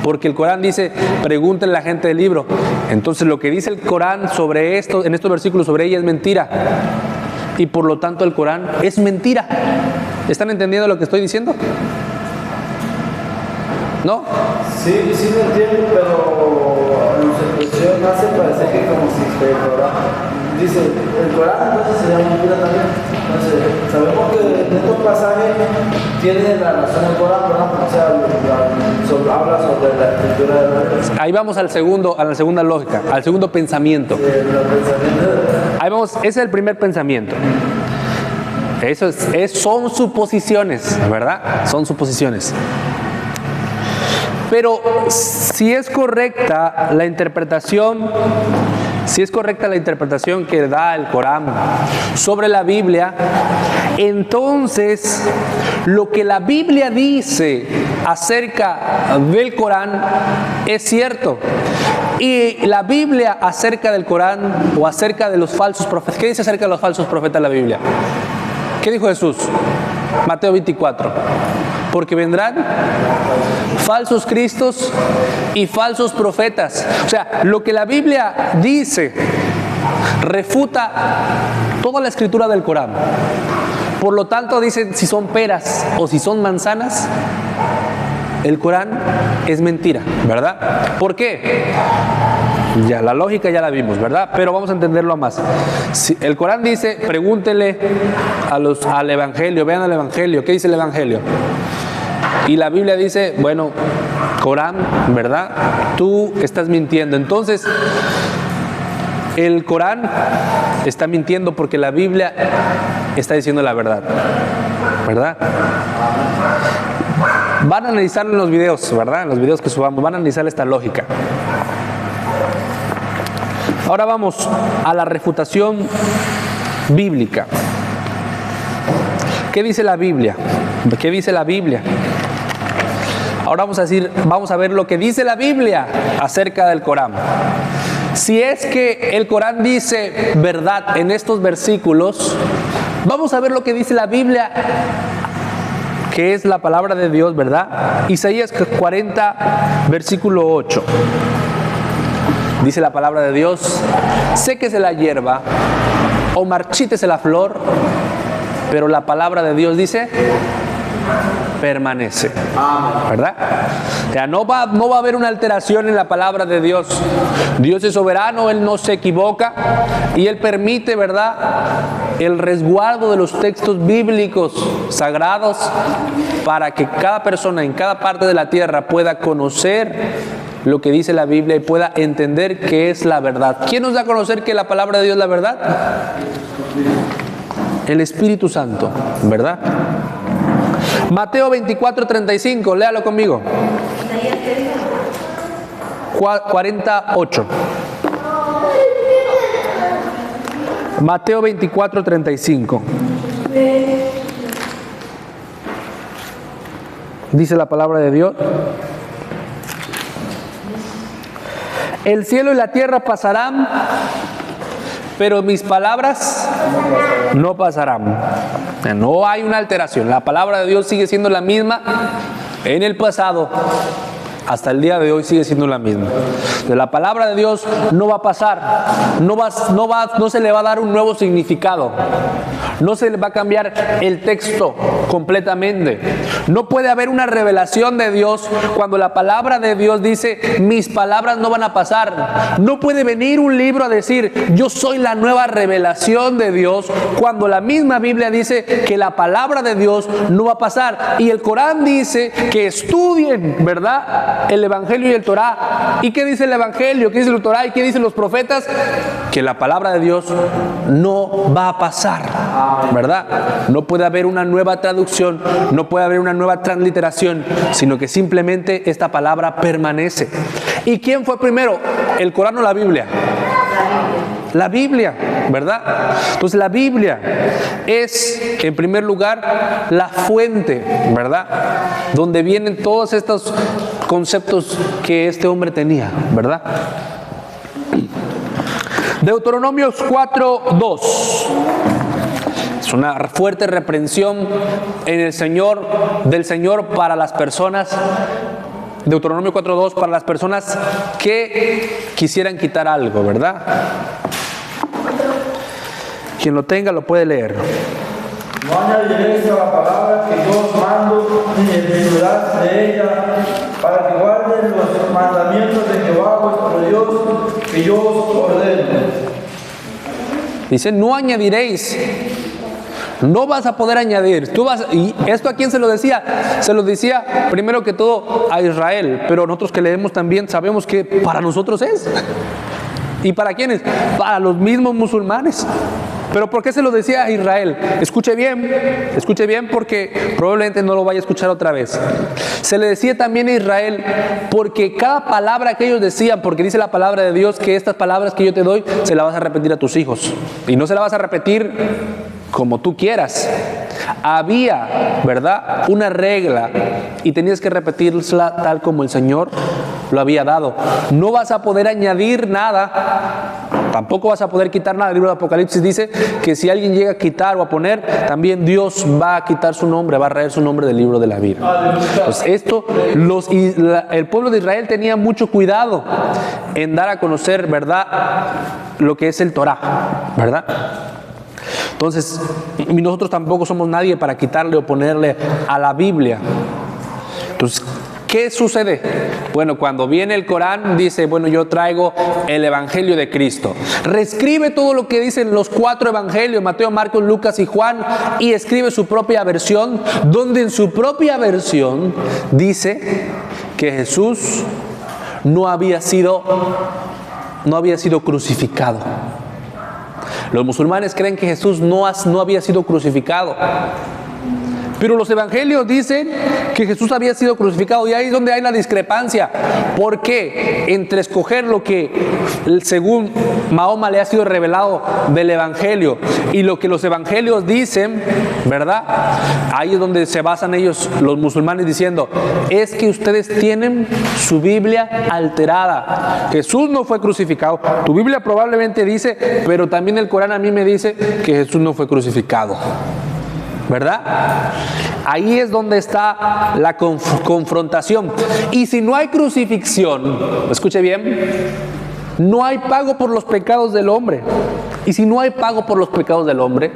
Porque el Corán dice, pregúntenle a la gente del libro. Entonces lo que dice el Corán sobre esto, en estos versículos sobre ella es mentira. Y por lo tanto el Corán es mentira. ¿Están entendiendo lo que estoy diciendo? ¿No? Sí lo entiendo, pero en su expresión hace parecer que como si el Corán dice, el Corán entonces sería mentira también. Entonces, sabemos que en estos pasajes tiene la razón del Corán, ¿verdad? O sea, habla sobre la escritura de la Biblia. Ahí vamos a la segunda lógica, al segundo pensamiento. Ahí vamos, ese es el primer pensamiento. Eso son suposiciones, ¿verdad? Son suposiciones. Pero si es correcta la interpretación si es correcta la interpretación que da el Corán sobre la Biblia, entonces lo que la Biblia dice acerca del Corán es cierto. Y la Biblia acerca del Corán o acerca de los falsos profetas, ¿qué dice acerca de los falsos profetas la Biblia? ¿Qué dijo Jesús? Mateo 24. Porque vendrán falsos cristos y falsos profetas. O sea, lo que la Biblia dice refuta toda la escritura del Corán. Por lo tanto, dicen si son peras o si son manzanas, el Corán es mentira, ¿verdad? ¿Por qué? Ya, la lógica ya la vimos, ¿verdad? Pero vamos a entenderlo más. Si el Corán dice, pregúntele al Evangelio, vean al Evangelio, ¿qué dice el Evangelio? Y la Biblia dice, bueno, Corán, ¿verdad? Tú estás mintiendo. Entonces, el Corán está mintiendo porque la Biblia está diciendo la verdad, ¿verdad? Van a analizar en los videos, ¿verdad? En los videos que subamos, van a analizar esta lógica. Ahora vamos a la refutación bíblica. ¿Qué dice la Biblia? ¿Qué dice la Biblia? Ahora vamos a ver lo que dice la Biblia acerca del Corán. Si es que el Corán dice verdad en estos versículos, vamos a ver lo que dice la Biblia, que es la palabra de Dios, ¿verdad? Isaías 40, versículo 8. Dice la palabra de Dios, séquese la hierba o marchítese la flor, pero la palabra de Dios dice, permanece, ¿verdad? O sea, no va a haber una alteración en la palabra de Dios. Dios es soberano, Él no se equivoca y Él permite, ¿verdad?, el resguardo de los textos bíblicos sagrados para que cada persona en cada parte de la tierra pueda conocer lo que dice la Biblia y pueda entender qué es la verdad. ¿Quién nos da a conocer que la palabra de Dios es la verdad? El Espíritu Santo, ¿verdad? Mateo 24, 35, léalo conmigo. 48. Mateo 24, 35. Dice la palabra de Dios. El cielo y la tierra pasarán, pero mis palabras no pasarán. No hay una alteración. La palabra de Dios sigue siendo la misma en el pasado. Hasta el día de hoy sigue siendo la misma. Entonces, la palabra de Dios no va a pasar, no se le va a dar un nuevo significado, no se le va a cambiar el texto completamente. No puede haber una revelación de Dios cuando la palabra de Dios dice, mis palabras no van a pasar. No puede venir un libro a decir, yo soy la nueva revelación de Dios, cuando la misma Biblia dice que la palabra de Dios no va a pasar. Y el Corán dice que estudien, ¿verdad?, el Evangelio y el Torá. ¿Y qué dice el Evangelio? ¿Qué dice el Torá? ¿Y qué dicen los profetas? Que la palabra de Dios no va a pasar, ¿verdad? No puede haber una nueva traducción, no puede haber una nueva transliteración, sino que simplemente esta palabra permanece. ¿Y quién fue primero? ¿El Corán o la Biblia? La Biblia, ¿verdad? Entonces la Biblia es, en primer lugar, la fuente, ¿verdad?, donde vienen todos estos conceptos que este hombre tenía, ¿verdad? Deuteronomios 4:2. Es una fuerte reprensión del Señor para las personas. Deuteronomio 4:2, para las personas que quisieran quitar algo, ¿verdad? Quien lo tenga lo puede leer. No añadiréis a la palabra que yo os mando, ni disminuirás de ella, para que guarden los mandamientos de Jehová vuestro Dios, que yo os ordeno. Dice, no añadiréis. No vas a poder añadir. ¿Y esto a quién se lo decía? Se lo decía primero que todo a Israel, pero nosotros que leemos también sabemos que para nosotros es. ¿Y para quiénes? Para los mismos musulmanes. Pero ¿por qué se lo decía a Israel? Escuche bien porque probablemente no lo vaya a escuchar otra vez. Se le decía también a Israel porque cada palabra que ellos decían, porque dice la palabra de Dios que estas palabras que yo te doy se las vas a repetir a tus hijos. Y no se las vas a repetir como tú quieras. Había, ¿verdad?, una regla y tenías que repetirla tal como el Señor lo había dado. No vas a poder añadir nada, tampoco vas a poder quitar nada. El libro de Apocalipsis dice que si alguien llega a quitar o a poner, también Dios va a quitar su nombre, va a raer su nombre del libro de la vida. Entonces el pueblo de Israel tenía mucho cuidado en dar a conocer, ¿verdad?, lo que es el Torah, ¿verdad? Entonces, nosotros tampoco somos nadie para quitarle o ponerle a la Biblia. Entonces, ¿qué sucede? Bueno, cuando viene el Corán, dice, bueno, yo traigo el Evangelio de Cristo. Reescribe todo lo que dicen los 4 evangelios, Mateo, Marcos, Lucas y Juan, y escribe su propia versión, donde en su propia versión dice que Jesús no había sido crucificado. Los musulmanes creen que Jesús no había sido crucificado. Pero los evangelios dicen que Jesús había sido crucificado, y ahí es donde hay la discrepancia. ¿Por qué? Entre escoger lo que según Mahoma le ha sido revelado del evangelio y lo que los evangelios dicen, ¿verdad? Ahí es donde se basan ellos, los musulmanes, diciendo, es que ustedes tienen su Biblia alterada. Jesús no fue crucificado. Tu Biblia probablemente dice, pero también el Corán a mí me dice que Jesús no fue crucificado, ¿verdad? Ahí es donde está la confrontación. Y si no hay crucifixión, escuche bien, no hay pago por los pecados del hombre. Y si no hay pago por los pecados del hombre,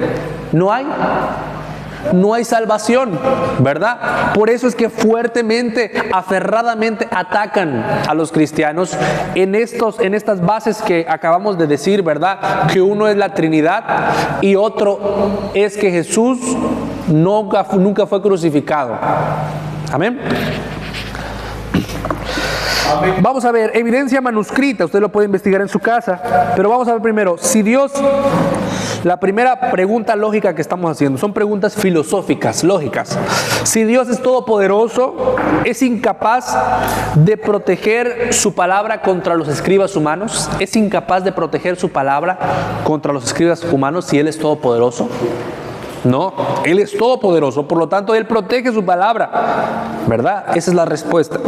no hay salvación, ¿verdad? Por eso es que fuertemente, aferradamente atacan a los cristianos en estas bases que acabamos de decir, ¿verdad? Que uno es la Trinidad y otro es que Jesús nunca fue crucificado. Amén. Vamos a ver, evidencia manuscrita, usted lo puede investigar en su casa, pero vamos a ver primero, si Dios, la primera pregunta lógica que estamos haciendo, son preguntas filosóficas, lógicas. Si Dios es todopoderoso, ¿es incapaz de proteger su palabra contra los escribas humanos? ¿Es incapaz de proteger su palabra contra los escribas humanos si Él es todopoderoso? No, Él es todopoderoso, por lo tanto Él protege su palabra, ¿verdad? Esa es la respuesta.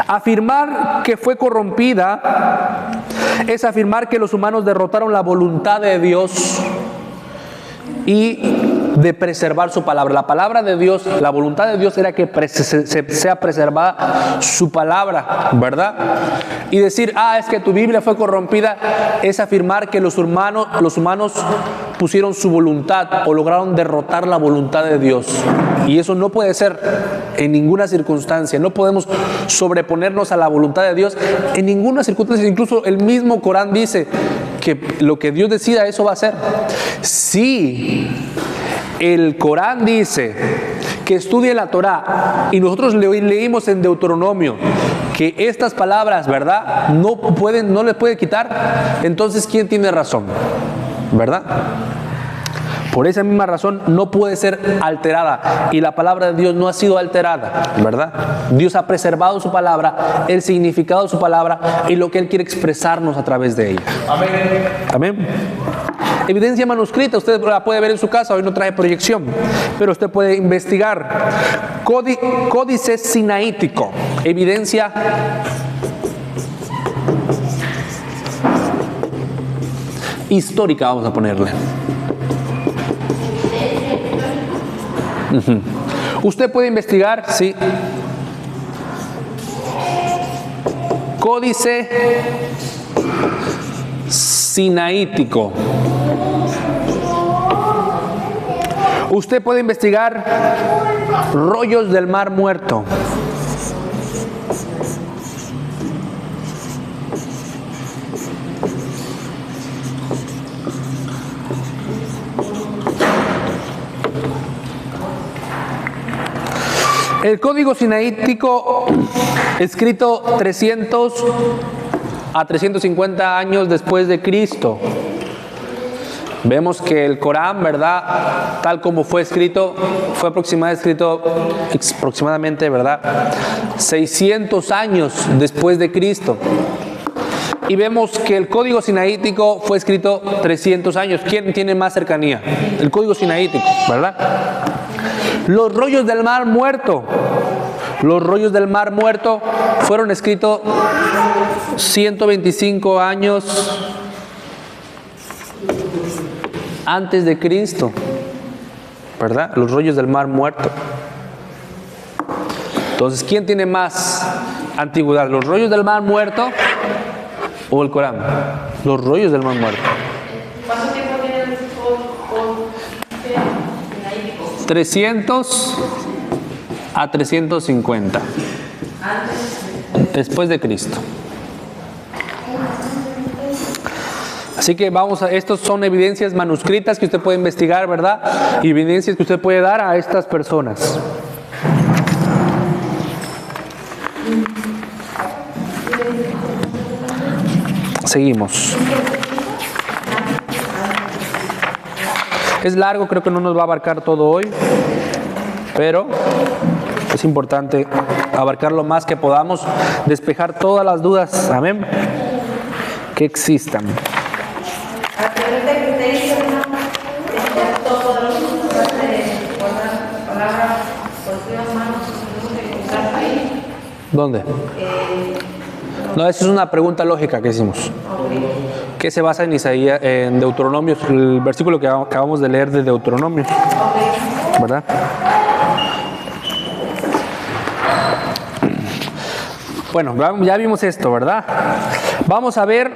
Afirmar que fue corrompida es afirmar que los humanos derrotaron la voluntad de Dios y de preservar su palabra. La palabra de Dios, la voluntad de Dios era que sea preservada su palabra, ¿verdad? Y decir, es que tu Biblia fue corrompida, es afirmar que los humanos pusieron su voluntad o lograron derrotar la voluntad de Dios. Y eso no puede ser en ninguna circunstancia. No podemos sobreponernos a la voluntad de Dios en ninguna circunstancia. Incluso el mismo Corán dice que lo que Dios decida, eso va a ser. Sí, el Corán dice que estudie la Torah y nosotros leímos en Deuteronomio que estas palabras, ¿verdad?, no le puede quitar. Entonces, ¿quién tiene razón? ¿Verdad? Por esa misma razón no puede ser alterada, y la palabra de Dios no ha sido alterada, ¿verdad? Dios ha preservado su palabra, el significado de su palabra y lo que Él quiere expresarnos a través de ella. Amén. Amén. Evidencia manuscrita, usted la puede ver en su casa, hoy no trae proyección, pero usted puede investigar. Códice sinaítico, evidencia histórica, vamos a ponerle. Usted puede investigar, sí. Códice sinaítico. Usted puede investigar rollos del Mar Muerto. El código sinaítico, escrito 300 a 350 años después de Cristo, Vemos que el Corán, ¿verdad? Tal como fue escrito, fue aproximadamente, ¿verdad? 600 años después de Cristo. Y vemos que el Código Sinaítico fue escrito 300 años. ¿Quién tiene más cercanía? El Código Sinaítico, ¿verdad? Los rollos del Mar Muerto. Los rollos del Mar Muerto fueron escritos 125 años antes de Cristo, ¿verdad? Los rollos del Mar Muerto. Entonces, ¿quién tiene más antigüedad? ¿Los rollos del Mar Muerto o el Corán? Los rollos del Mar Muerto. ¿Cuánto tiempo tiene el Sinaítico? 300 a 350 después de Cristo. Así que estos son evidencias manuscritas que usted puede investigar, ¿verdad? Y evidencias que usted puede dar a estas personas. Seguimos. Es largo, creo que no nos va a abarcar todo hoy, pero es importante abarcar lo más que podamos, despejar todas las dudas, amén, que existan. La pregunta que usted hizo, es todopoderoso, palabra por sus manos, tenemos que encontrar ahí. ¿Dónde? No, esa es una pregunta lógica que hicimos. Que se basa en Isaías, en Deuteronomio, el versículo que acabamos de leer de Deuteronomio, ¿verdad? Bueno, ya vimos esto, ¿verdad? Vamos a ver,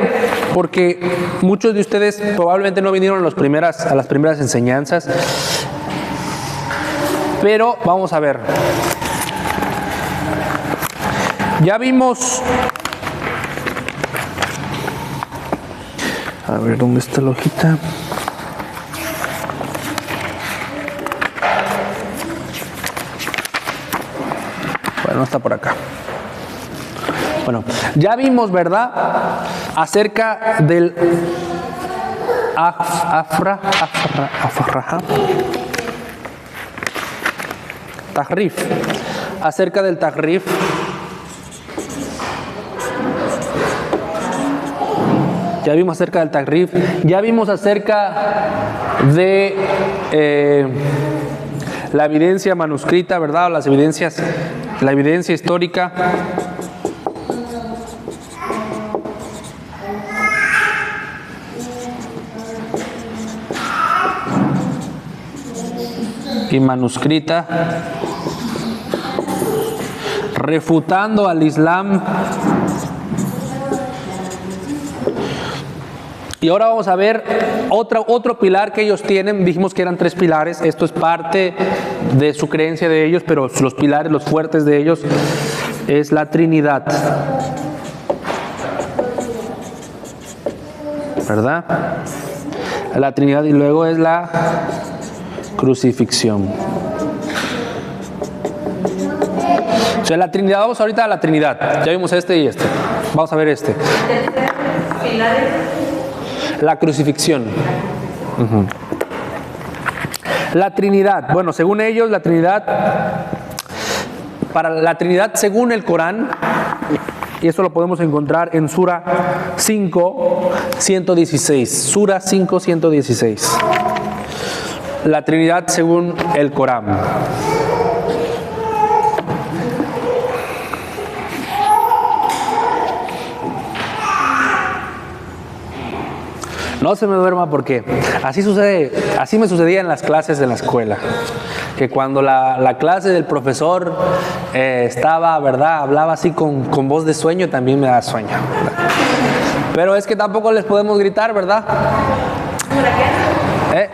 porque muchos de ustedes probablemente no vinieron a las primeras enseñanzas, pero vamos a ver. Ya vimos. A ver, ¿dónde está la hojita? Bueno, no está por acá. Bueno, ya vimos, ¿verdad? Acerca del Tahrif. Acerca del Tahrif. Ya vimos acerca del Tahrif, ya vimos acerca de la evidencia manuscrita, ¿verdad? La evidencia histórica. Y manuscrita, refutando al Islam. Y ahora vamos a ver otro pilar que ellos tienen. Dijimos que eran 3 pilares. Esto es parte de su creencia de ellos, pero los pilares, los fuertes de ellos, es la Trinidad. ¿Verdad? La Trinidad, y luego es la crucifixión. O sea, la Trinidad, vamos ahorita a la Trinidad. Ya vimos este y este. Vamos a ver este. La crucifixión. La Trinidad. Bueno, según ellos, la Trinidad, para la Trinidad según el Corán, y eso lo podemos encontrar en Sura 5, 116. Sura 5, 116. La Trinidad según el Corán. No se me duerma, porque así me sucedía en las clases de la escuela, que cuando la clase del profesor estaba, ¿verdad?, hablaba así con voz de sueño, también me da sueño, ¿verdad? Pero es que tampoco les podemos gritar, ¿verdad?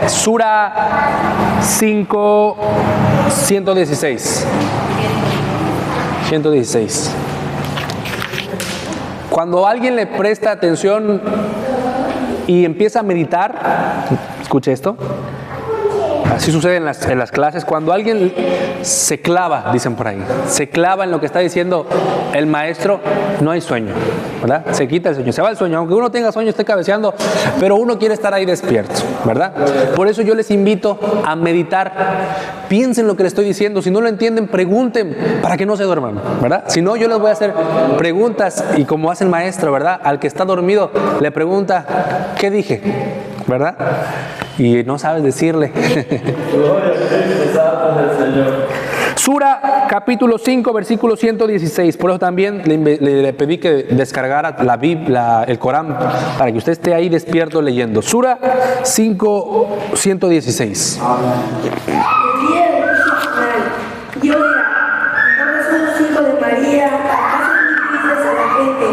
Sura 5, 116. 116. Cuando alguien le presta atención y empieza a meditar, escuche esto, Así sucede en las clases. Cuando alguien se clava, dicen por ahí, se clava en lo que está diciendo el maestro, no hay sueño, ¿verdad? Se quita el sueño, se va el sueño. Aunque uno tenga sueño, esté cabeceando, pero uno quiere estar ahí despierto, ¿verdad? Por eso yo les invito a meditar. Piensen lo que les estoy diciendo. Si no lo entienden, pregunten para que no se duerman, ¿verdad? Si no, yo les voy a hacer preguntas y como hace el maestro, ¿verdad? Al que está dormido le pregunta, ¿qué dije? ¿Verdad? Y no sabes decirle. Sura capítulo 5 versículo 116. Por eso también le pedí que descargara la Biblia, el Corán, para que usted esté ahí despierto leyendo. Sura 5, 116. El día del juicio final, Dios dirá: ¿dónde son los hijos de María? ¿Acaso no dices a la gente: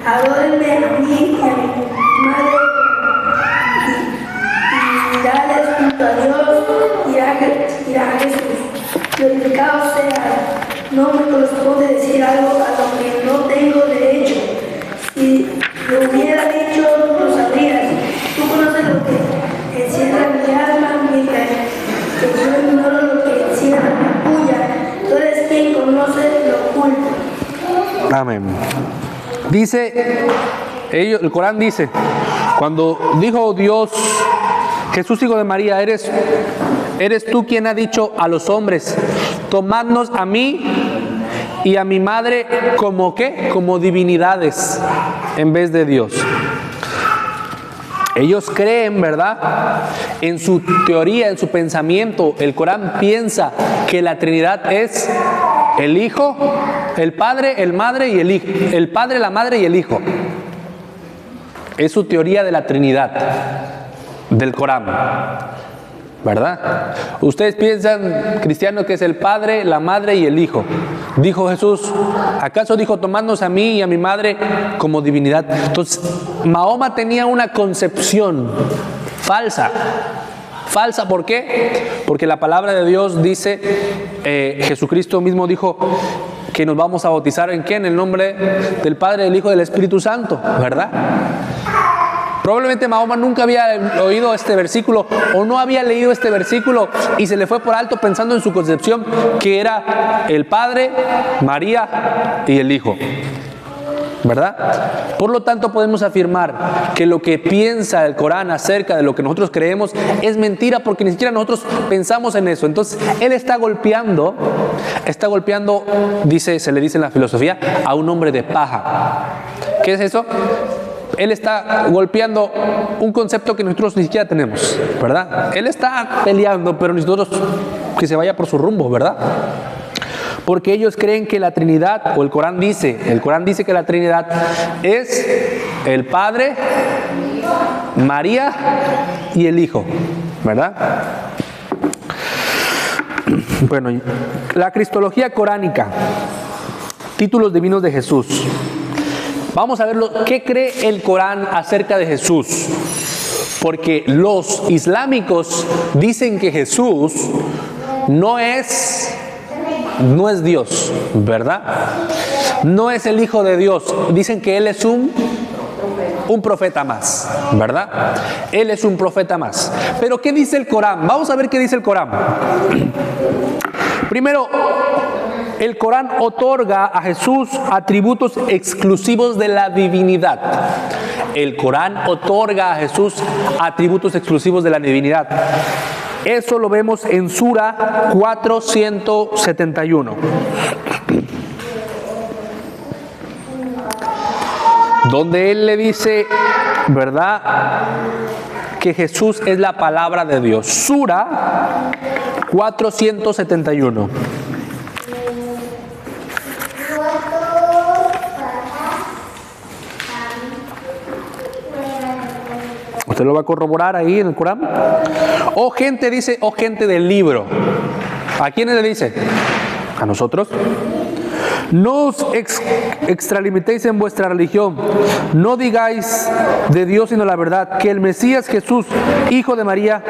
adórenme a mí y a mi madre? Y mirarles junto a Dios, dirá a Jesús: glorificado sea. No me corresponde decir algo a lo que no tengo derecho. Si lo hubiera dicho, lo sabrías. Tú conoces lo que encierra mi alma, mientras que yo ignoro lo que encierra mi tuya. Tú eres quien conoce lo oculto. Amén. Dice, el Corán dice, cuando dijo Dios, Jesús hijo de María, eres tú quien ha dicho a los hombres: tomadnos a mí y a mi madre como ¿qué? Como divinidades en vez de Dios. Ellos creen, ¿verdad? En su teoría, en su pensamiento, el Corán piensa que la Trinidad es el Hijo, el Padre, el Madre y el Hijo. El Padre, la Madre y el Hijo. Es su teoría de la Trinidad del Corán, ¿verdad? Ustedes piensan, cristianos, que es el Padre, la Madre y el Hijo. Dijo Jesús, ¿acaso dijo tomadnos a mí y a mi madre como divinidad? Entonces, Mahoma tenía una concepción falsa. Falsa, ¿por qué? Porque la palabra de Dios dice, Jesucristo mismo dijo que nos vamos a bautizar ¿en qué? En el nombre del Padre, del Hijo y del Espíritu Santo, ¿verdad? Probablemente Mahoma nunca había oído este versículo o no había leído este versículo y se le fue por alto pensando en su concepción que era el Padre, María y el Hijo, ¿verdad? Por lo tanto podemos afirmar que lo que piensa el Corán acerca de lo que nosotros creemos es mentira, porque ni siquiera nosotros pensamos en eso. Entonces él está golpeando, se le dice en la filosofía, a un hombre de paja. ¿Qué es eso? Él está golpeando un concepto que nosotros ni siquiera tenemos, ¿verdad? Él está peleando, pero nosotros que se vaya por su rumbo, ¿verdad? Porque ellos creen que la Trinidad, o el Corán dice que la Trinidad es el Padre, María y el Hijo, ¿verdad? Bueno, la cristología coránica, títulos divinos de Jesús. Vamos a ver qué cree el Corán acerca de Jesús. Porque los islámicos dicen que Jesús no es Dios, ¿verdad? No es el Hijo de Dios. Dicen que Él es un profeta más, ¿verdad? Él es un profeta más. Pero ¿qué dice el Corán? Vamos a ver qué dice el Corán. Primero, el Corán otorga a Jesús atributos exclusivos de la divinidad. El Corán otorga a Jesús atributos exclusivos de la divinidad. Eso lo vemos en Sura 471. Donde él le dice, ¿verdad?, que Jesús es la palabra de Dios. Sura 471. ¿Usted lo va a corroborar ahí en el Corán? Oh gente, dice, oh gente del libro. ¿A quiénes le dice? ¿A nosotros? No os extralimitéis en vuestra religión. No digáis de Dios sino la verdad, que el Mesías Jesús, hijo de María,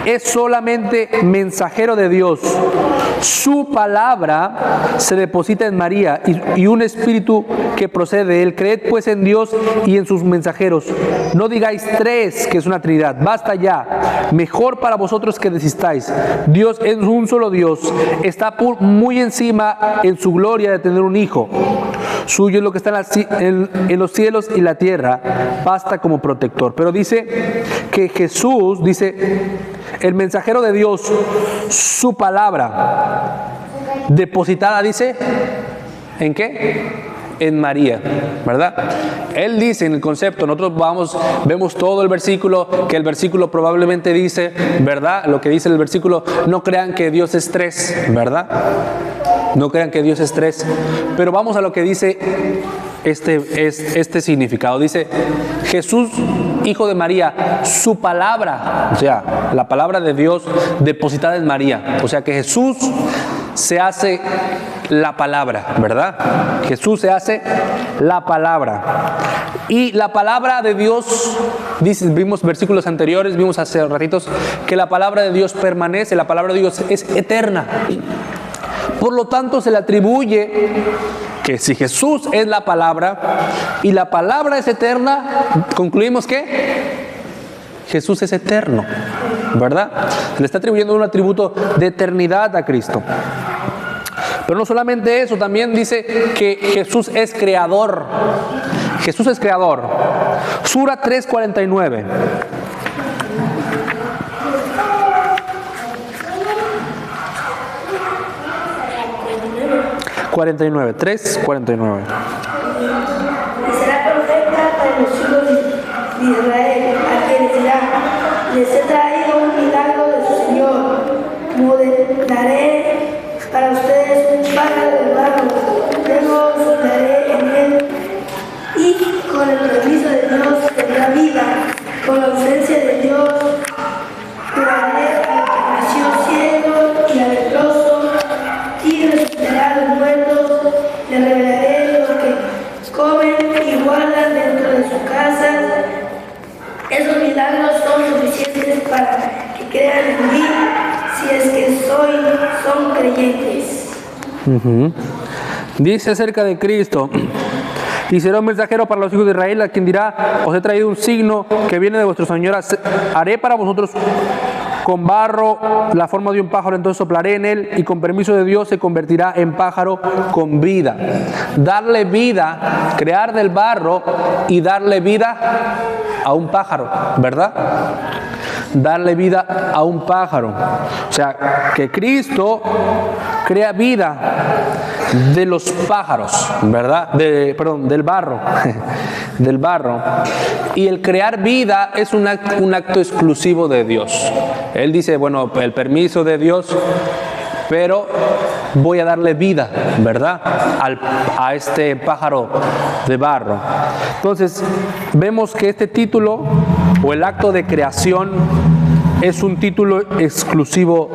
es solamente mensajero de Dios. Su palabra se deposita en María y un espíritu que procede de él. Creed pues en Dios y en sus mensajeros. No digáis tres, que es una trinidad. Basta ya. Mejor para vosotros que desistáis. Dios es un solo Dios. Está muy encima en su gloria de tener un hijo. Suyo es lo que está en los cielos y la tierra. Basta como protector. Pero dice que Jesús, dice, el mensajero de Dios, su palabra depositada, dice, ¿en qué? En María, ¿verdad? Él dice en el concepto, nosotros vemos todo el versículo, que el versículo probablemente dice, ¿verdad? Lo que dice el versículo, no crean que Dios es tres, ¿verdad? No crean que Dios es tres. Pero vamos a lo que dice este significado. Dice, Jesús, hijo de María, su palabra, o sea, la palabra de Dios depositada en María. O sea que Jesús se hace la palabra, ¿verdad? Jesús se hace la palabra. Y la palabra de Dios, vimos versículos anteriores, vimos hace ratitos, que la palabra de Dios permanece, la palabra de Dios es eterna. Por lo tanto, se le atribuye que si Jesús es la palabra y la palabra es eterna, concluimos que Jesús es eterno, ¿verdad? Se le está atribuyendo un atributo de eternidad a Cristo. Pero no solamente eso, también dice que Jesús es creador. Jesús es creador. Sura 3:49. 49, 3:49. Y será profeta para los hijos de Israel, a quienes dirá, les he traído un milagro de su Señor, modelaré para ustedes un pájaro del barro, luego soplaré en él, y con el permiso de Dios tendrá vida, con la ausencia de Dios curaré al que nació ciego y al leproso, y resucitará a los muertos, le revelaré lo que comen y guardan dentro de su casa. Esos milagros son suficientes para que crean en mí, si es que son creyentes. Dice acerca de Cristo, y será un mensajero para los hijos de Israel, a quien dirá, os he traído un signo que viene de vuestro Señor, haré para vosotros con barro la forma de un pájaro, entonces soplaré en él, y con permiso de Dios se convertirá en pájaro con vida. Darle vida, crear del barro y darle vida a un pájaro, ¿verdad? Darle vida a un pájaro. O sea, que Cristo crea vida de los pájaros, ¿verdad? Del barro. Del barro. Y el crear vida es un acto exclusivo de Dios. Él dice, bueno, el permiso de Dios, pero voy a darle vida, ¿verdad? A este pájaro de barro. Entonces, vemos que este título, o el acto de creación, es un título exclusivo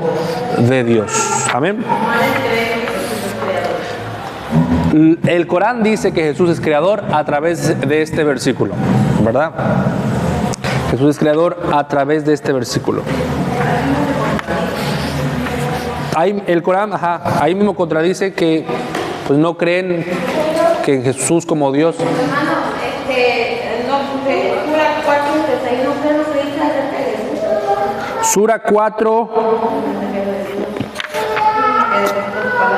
de Dios. Amén. El Corán dice que Jesús es creador a través de este versículo, ¿verdad? Jesús es creador a través de este versículo. El Corán, ahí mismo contradice que pues no creen que Jesús como Dios. Hermano, Sura 4, 31, ¿qué es lo que dice acerca de Jesús? Sura 4.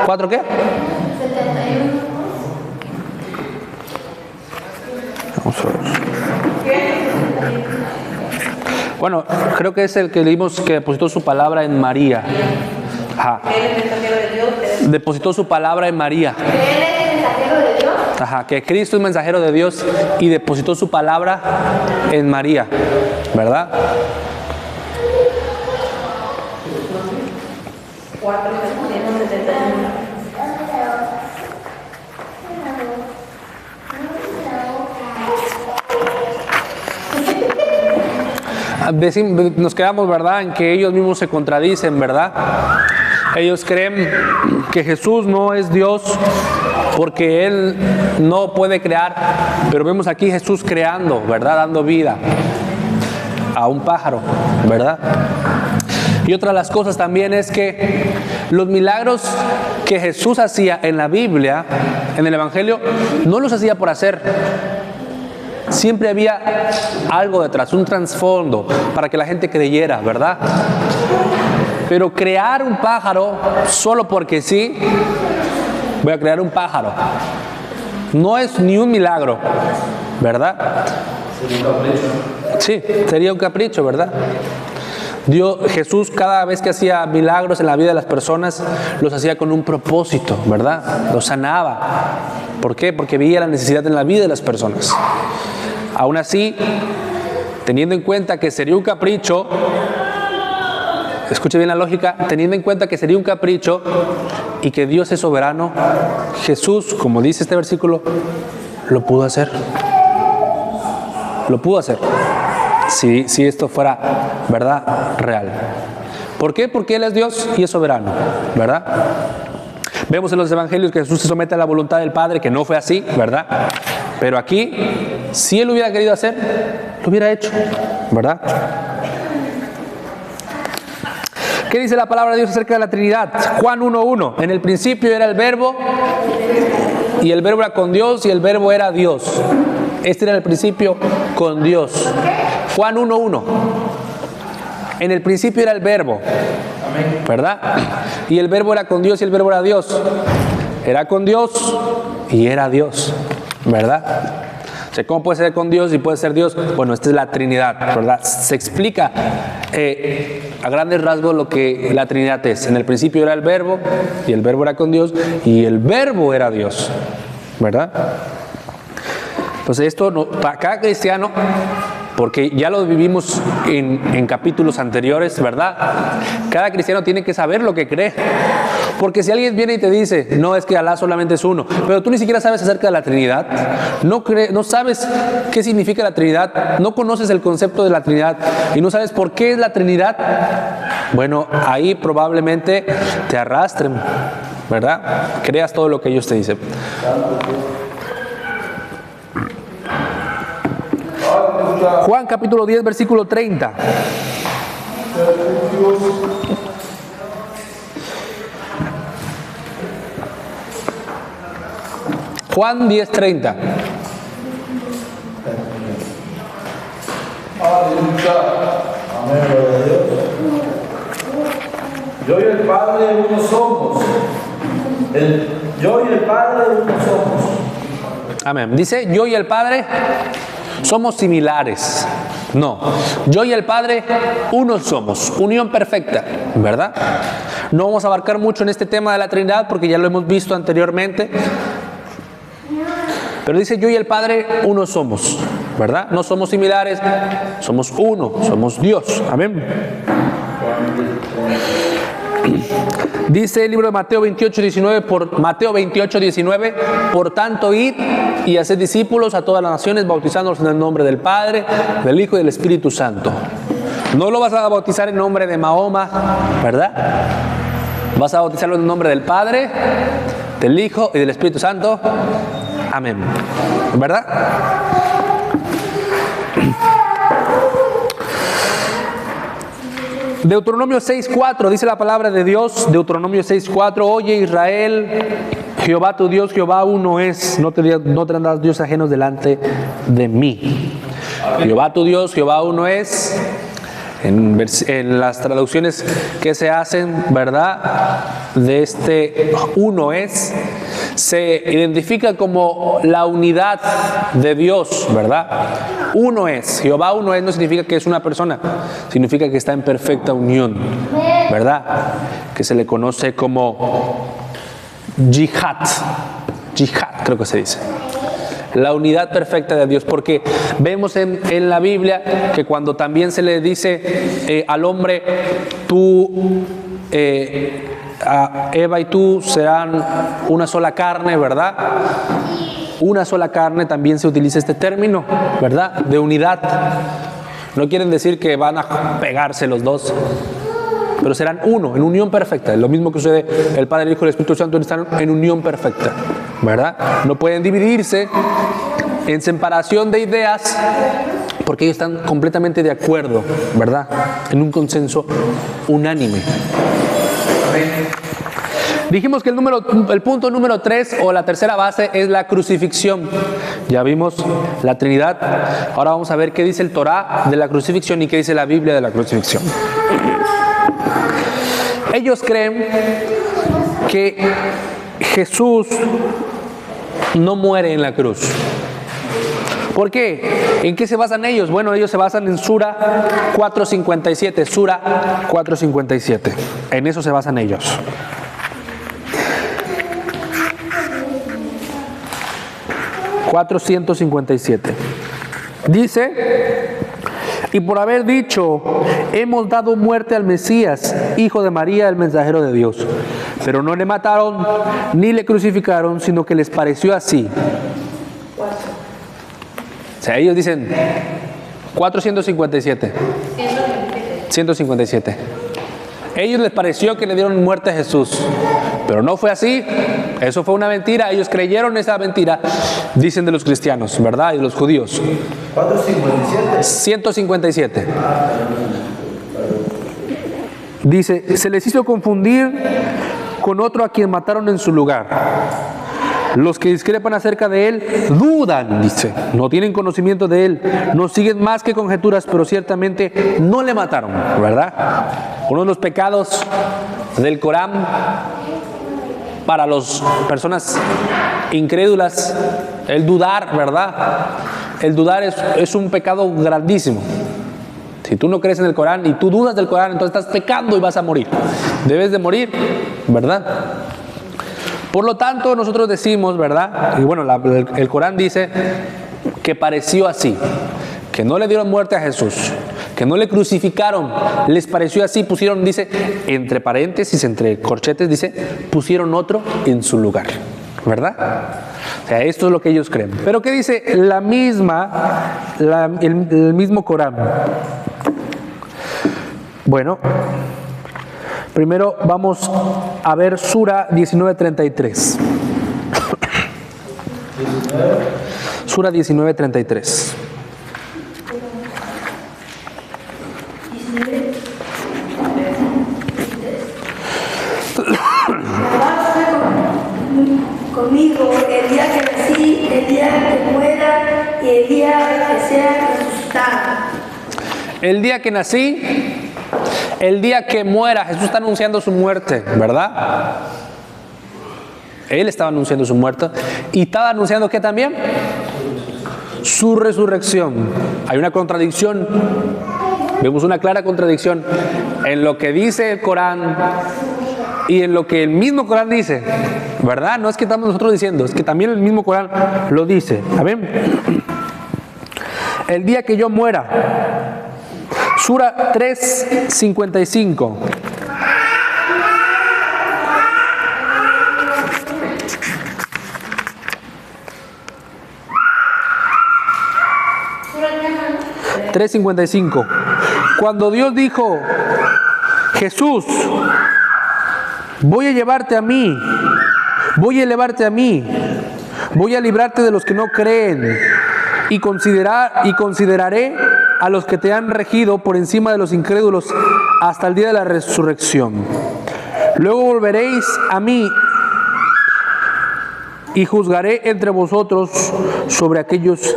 ¿4 qué? 71. Vamos a ver. Bueno, creo que es el que leímos, que depositó su palabra en María. Ajá. Él es mensajero de Dios. Depositó su palabra en María. Él es mensajero de Dios. Ajá, que Cristo es mensajero de Dios y depositó su palabra en María, ¿verdad? 4, 71. Nos quedamos, ¿verdad?, en que ellos mismos se contradicen, ¿verdad? Ellos creen que Jesús no es Dios porque Él no puede crear, pero vemos aquí Jesús creando, ¿verdad?, dando vida a un pájaro, ¿verdad? Y otra de las cosas también es que los milagros que Jesús hacía en la Biblia, en el Evangelio, no los hacía por hacer. Siempre había algo detrás, un trasfondo para que la gente creyera, ¿verdad? Pero crear un pájaro solo porque sí, voy a crear un pájaro, no es ni un milagro, ¿verdad? Sí, sería un capricho, ¿verdad? Jesús cada vez que hacía milagros en la vida de las personas, los hacía con un propósito, ¿verdad? Los sanaba. ¿Por qué? Porque veía la necesidad en la vida de las personas. Aún así, teniendo en cuenta que sería un capricho, escuche bien la lógica, teniendo en cuenta que sería un capricho y que Dios es soberano, Jesús, como dice este versículo, lo pudo hacer. Lo pudo hacer. Si esto fuera, ¿verdad?, real. ¿Por qué? Porque Él es Dios y es soberano, ¿verdad? Vemos en los evangelios que Jesús se somete a la voluntad del Padre, que no fue así, ¿verdad? Pero aquí, si Él hubiera querido hacer, lo hubiera hecho, ¿verdad? ¿Qué dice la palabra de Dios acerca de la Trinidad? Juan 1:1. En el principio era el Verbo, y el Verbo era con Dios, y el Verbo era Dios. Este era el principio con Dios. Juan 1:1. En el principio era el Verbo, ¿verdad? Y el Verbo era con Dios y el Verbo era Dios. Era con Dios y era Dios, ¿verdad? O sea, ¿cómo puede ser con Dios y puede ser Dios? Bueno, esta es la Trinidad, ¿verdad? Se explica a grandes rasgos lo que la Trinidad es. En el principio era el Verbo y el Verbo era con Dios y el Verbo era Dios, ¿verdad? Entonces esto para cada cristiano, porque ya lo vivimos en capítulos anteriores, ¿verdad? Cada cristiano tiene que saber lo que cree. Porque si alguien viene y te dice, no, es que Alá solamente es uno, pero tú ni siquiera sabes acerca de la Trinidad, no sabes qué significa la Trinidad, no conoces el concepto de la Trinidad y no sabes por qué es la Trinidad, bueno, ahí probablemente te arrastren, ¿verdad? Creas todo lo que ellos te dicen. Juan capítulo 10, versículo 30. Juan 10, 30. Yo y el Padre uno somos. Yo y el Padre uno somos. Amén. Dice, yo y el Padre somos similares. No, yo y el Padre uno somos, unión perfecta, ¿verdad? No vamos a abarcar mucho en este tema de la Trinidad porque ya lo hemos visto anteriormente. Pero dice, yo y el Padre uno somos, ¿verdad? No somos similares, somos uno, somos Dios. Amén. Dice el libro de Mateo 28:19, por tanto id y haced discípulos a todas las naciones, bautizándolos en el nombre del Padre, del Hijo y del Espíritu Santo. No lo vas a bautizar en nombre de Mahoma, ¿verdad? Vas a bautizarlo en nombre del Padre, del Hijo y del Espíritu Santo. Amén. ¿Verdad? Deuteronomio 6:4 dice la palabra de Dios. Deuteronomio 6:4. Oye Israel, Jehová tu Dios, Jehová uno es. No tendrás dioses ajenos delante de mí. Jehová tu Dios, Jehová uno es. En las traducciones que se hacen, ¿verdad?, de este uno es, se identifica como la unidad de Dios, ¿verdad? Uno es, Jehová uno es no significa que es una persona, significa que está en perfecta unión, ¿verdad? Que se le conoce como Jihad, creo que se dice. La unidad perfecta de Dios, porque vemos en la Biblia que cuando también se le dice al hombre, Eva y tú serán una sola carne, ¿verdad? Una sola carne, también se utiliza este término, ¿verdad? De unidad. No quieren decir que van a pegarse los dos, pero serán uno, en unión perfecta. Lo mismo que sucede el Padre, el Hijo y el Espíritu Santo están en unión perfecta, ¿verdad? No pueden dividirse, en separación de ideas, porque ellos están completamente de acuerdo, ¿verdad? En un consenso unánime. Dijimos que el punto número 3 o la tercera base es la crucifixión. Ya vimos la Trinidad. Ahora vamos a ver qué dice el Torá de la crucifixión y qué dice la Biblia de la crucifixión. Ellos creen que Jesús no muere en la cruz. ¿Por qué? ¿En qué se basan ellos? Bueno, ellos se basan en Sura 4:57. Sura 4:57. En eso se basan ellos. (457) Dice: y por haber dicho, hemos dado muerte al Mesías, hijo de María, el mensajero de Dios. Pero no le mataron ni le crucificaron, sino que les pareció así. O sea, ellos dicen 457. 157. Ellos les pareció que le dieron muerte a Jesús, pero no fue así. Eso fue una mentira. Ellos creyeron esa mentira, dicen de los cristianos, ¿verdad? Y de los judíos. 457. 157. Dice: se les hizo confundir con otro a quien mataron en su lugar. Los que discrepan acerca de él dudan, dice, no tienen conocimiento de él, no siguen más que conjeturas, pero ciertamente no le mataron, ¿verdad? Uno de los pecados del Corán para las personas incrédulas, el dudar, ¿verdad? El dudar es un pecado grandísimo. Si tú no crees en el Corán y tú dudas del Corán, entonces estás pecando y vas a morir. Debes de morir, ¿verdad? Por lo tanto, nosotros decimos, ¿verdad? Y bueno, el Corán dice que pareció así, que no le dieron muerte a Jesús, que no le crucificaron, les pareció así, pusieron, dice, entre paréntesis, entre corchetes, dice, pusieron otro en su lugar, ¿verdad? O sea, esto es lo que ellos creen. Pero ¿qué dice el mismo Corán? Bueno, primero vamos a ver Sura 19:33. Sura 19:33. Conmigo el día que nací, el día que muera y el día que sea resucitado. El día que nací, el día que muera. Jesús está anunciando su muerte, ¿verdad? Él estaba anunciando su muerte y estaba anunciando ¿qué también? Su resurrección. Hay una contradicción. Vemos una clara contradicción en lo que dice el Corán y en lo que el mismo Corán dice, ¿verdad? No es que estamos nosotros diciendo, es que también el mismo Corán lo dice. Amén. El día que yo muera. Sura 3:55. (3:55) Cuando Dios dijo: Jesús, voy a llevarte a mí, voy a elevarte a mí, voy a librarte de los que no creen y consideraré a los que te han regido por encima de los incrédulos hasta el día de la resurrección. Luego volveréis a mí y juzgaré entre vosotros sobre aquellos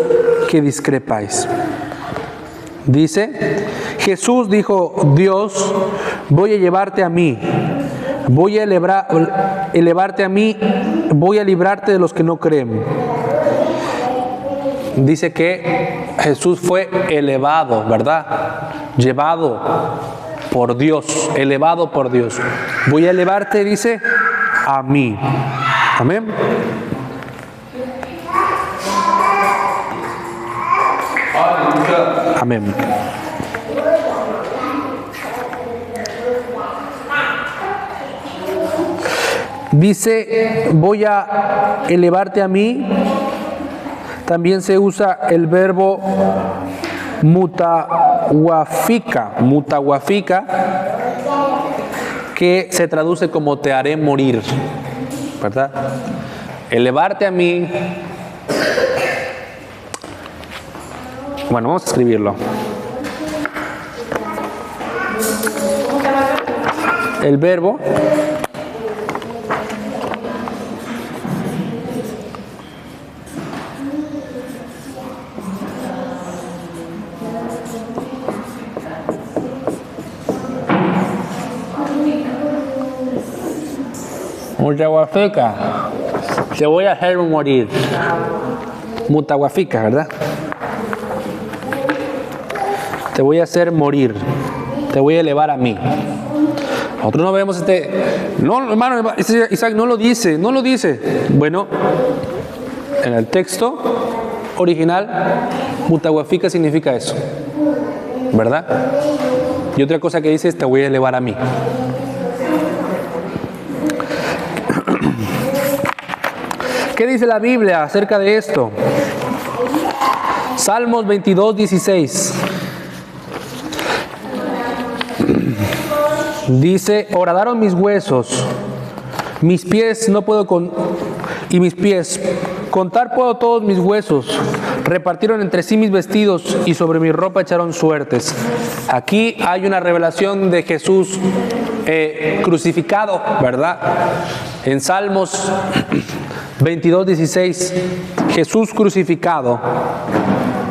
que discrepáis. Dice, Jesús dijo: Dios, voy a llevarte a mí, voy a elevarte a mí, voy a librarte de los que no creen. Dice que Jesús fue elevado, ¿verdad? Llevado por Dios, elevado por Dios. Voy a elevarte, dice, a mí. Amén. Amén. Dice, voy a elevarte a mí. También se usa el verbo mutawafika, que se traduce como te haré morir, ¿verdad? Elevarte a mí Bueno, vamos a escribirlo. El verbo Mutawafica. Te voy a hacer morir. Mutawafica, ¿verdad? Te voy a hacer morir. Te voy a elevar a mí. Nosotros no vemos no, hermano, Isaac no lo dice, no lo dice. Bueno, en el texto original, Mutawafica significa eso, ¿verdad? Y otra cosa que dice es: te voy a elevar a mí. ¿Qué dice la Biblia acerca de esto? Salmos 22, 16. Dice: horadaron mis huesos, mis pies no puedo y mis pies, contar puedo todos mis huesos. Repartieron entre sí mis vestidos y sobre mi ropa echaron suertes. Aquí hay una revelación de Jesús crucificado, ¿verdad? En Salmos 22, 16, Jesús crucificado,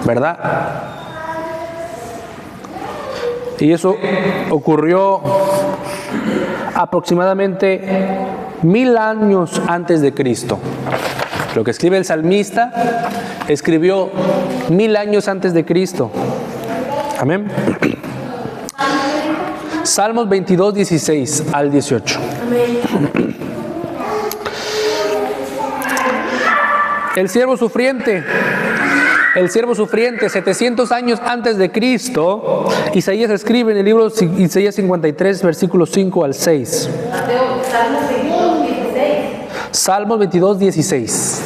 ¿verdad? Y eso ocurrió aproximadamente 1000 años antes de Cristo. Lo que escribe el salmista escribió 1000 años antes de Cristo. Amén. Salmos 22, 16 al 18. El siervo sufriente, 700 años antes de Cristo, Isaías escribe en el libro Isaías 53, versículos 5 al 6. Salmos 22, 16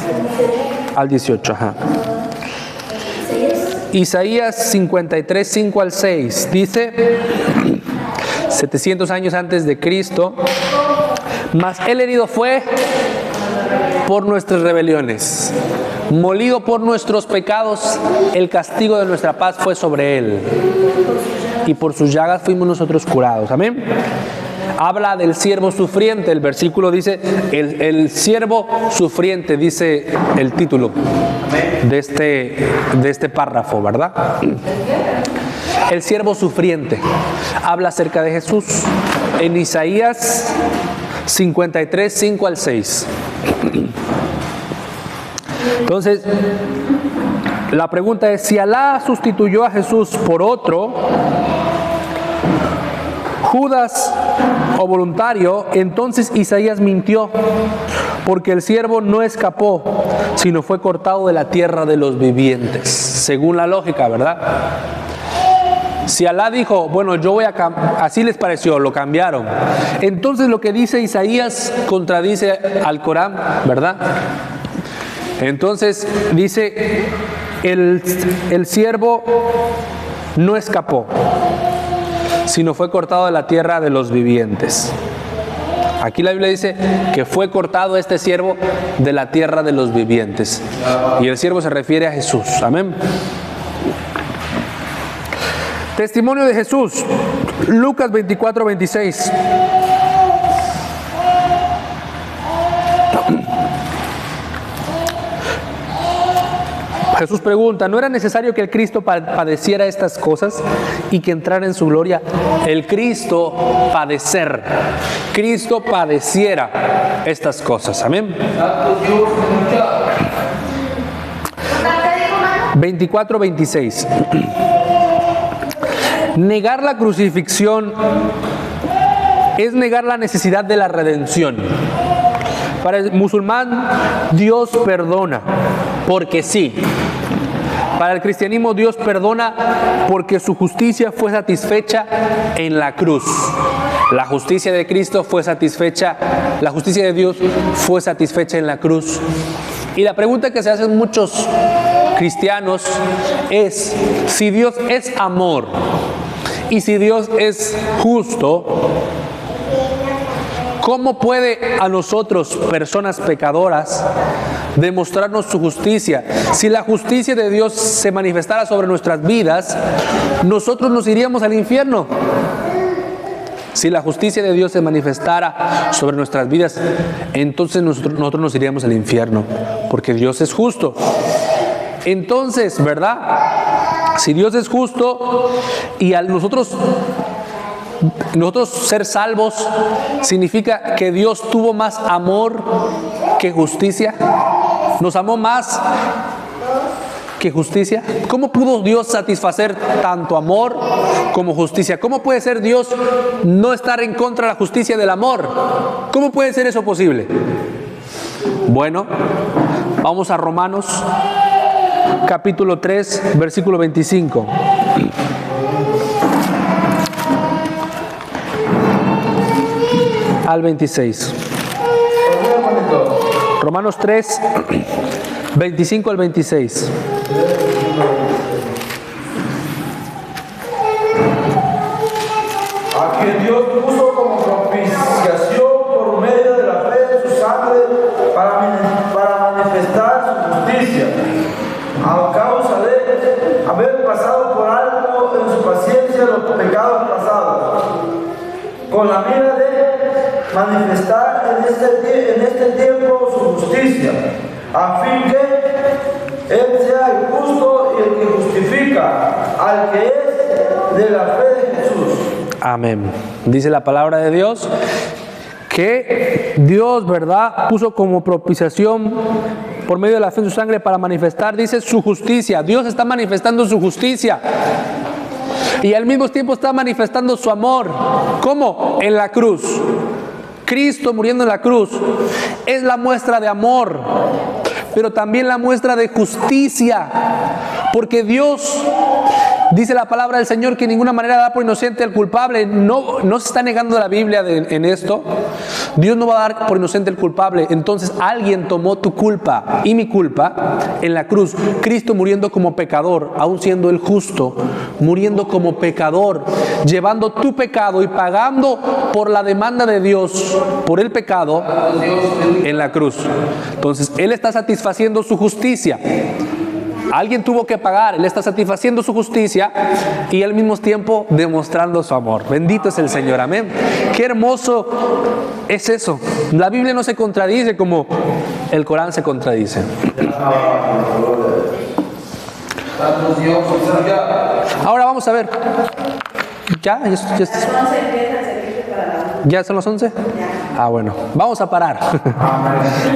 al 18. Ajá. Isaías 53, 5 al 6 dice: 700 años antes de Cristo, mas él herido fue por nuestras rebeliones, molido por nuestros pecados, el castigo de nuestra paz fue sobre él, y por sus llagas fuimos nosotros curados. Amén. Habla del siervo sufriente. El versículo dice: el siervo sufriente, dice el título de este párrafo, ¿verdad? El siervo sufriente habla acerca de Jesús en Isaías 53, 5 al 6. Entonces, la pregunta es: si Alá sustituyó a Jesús por otro, Judas o voluntario, entonces Isaías mintió, porque el siervo no escapó, sino fue cortado de la tierra de los vivientes, según la lógica, ¿verdad? Si Alá dijo: bueno, yo voy a así les pareció, lo cambiaron. Entonces lo que dice Isaías contradice al Corán, ¿verdad? Entonces dice: el siervo no escapó, sino fue cortado de la tierra de los vivientes. Aquí la Biblia dice que fue cortado este siervo de la tierra de los vivientes. Y el siervo se refiere a Jesús. Amén. Testimonio de Jesús, Lucas 24, 26. Jesús pregunta: ¿no era necesario que el Cristo padeciera estas cosas y que entrara en su gloria? El Cristo padeciera estas cosas. Amén. 24, 26. Negar la crucifixión es negar la necesidad de la redención. Para el musulmán, Dios perdona porque sí. Para el cristianismo, Dios perdona porque su justicia fue satisfecha en la cruz. La justicia de Cristo fue satisfecha, la justicia de Dios fue satisfecha en la cruz. Y la pregunta que se hacen muchos cristianos es: si Dios es amor y si Dios es justo, ¿cómo puede a nosotros, personas pecadoras, demostrarnos su justicia? Si la justicia de Dios se manifestara sobre nuestras vidas, nosotros nos iríamos al infierno. Si la justicia de Dios se manifestara sobre nuestras vidas, entonces nosotros nos iríamos al infierno, porque Dios es justo. Entonces, ¿verdad? Si Dios es justo y a nosotros ser salvos, significa que Dios tuvo más amor que justicia. Nos amó más que justicia. ¿Cómo pudo Dios satisfacer tanto amor como justicia? ¿Cómo puede ser Dios no estar en contra de la justicia del amor? ¿Cómo puede ser eso posible? Bueno, vamos a Romanos capítulo 3, versículo 25. Al 26. Romanos 3, 25 al 26. A quien Dios puso como propiciación por medio de la fe de su sangre para manifestar su justicia, a causa de haber pasado por alto en su paciencia los pecados pasados, con la mira de manifestar en este tiempo su justicia, a fin que Él sea el justo y el que justifica al que es de la fe de Jesús. Amén. Dice la palabra de Dios que Dios, ¿verdad?, puso como propiciación por medio de la fe en su sangre para manifestar, dice, su justicia. Dios está manifestando su justicia y al mismo tiempo está manifestando su amor. ¿Cómo? En la cruz. Cristo muriendo en la cruz es la muestra de amor, pero también la muestra de justicia, porque Dios, dice la palabra del Señor, que en ninguna manera da por inocente al culpable. No se está negando la Biblia en esto. Dios no va a dar por inocente al culpable. Entonces alguien tomó tu culpa y mi culpa en la cruz. Cristo muriendo como pecador, aún siendo el justo, muriendo como pecador, llevando tu pecado y pagando por la demanda de Dios por el pecado en la cruz. Entonces Él está satisfaciendo su justicia. Alguien tuvo que pagar, Él está satisfaciendo su justicia y al mismo tiempo demostrando su amor. Bendito es el Señor, amén. Qué hermoso es eso. La Biblia no se contradice como el Corán se contradice. Ahora vamos a ver. ¿Ya son las 11? Ah, bueno. Vamos a parar.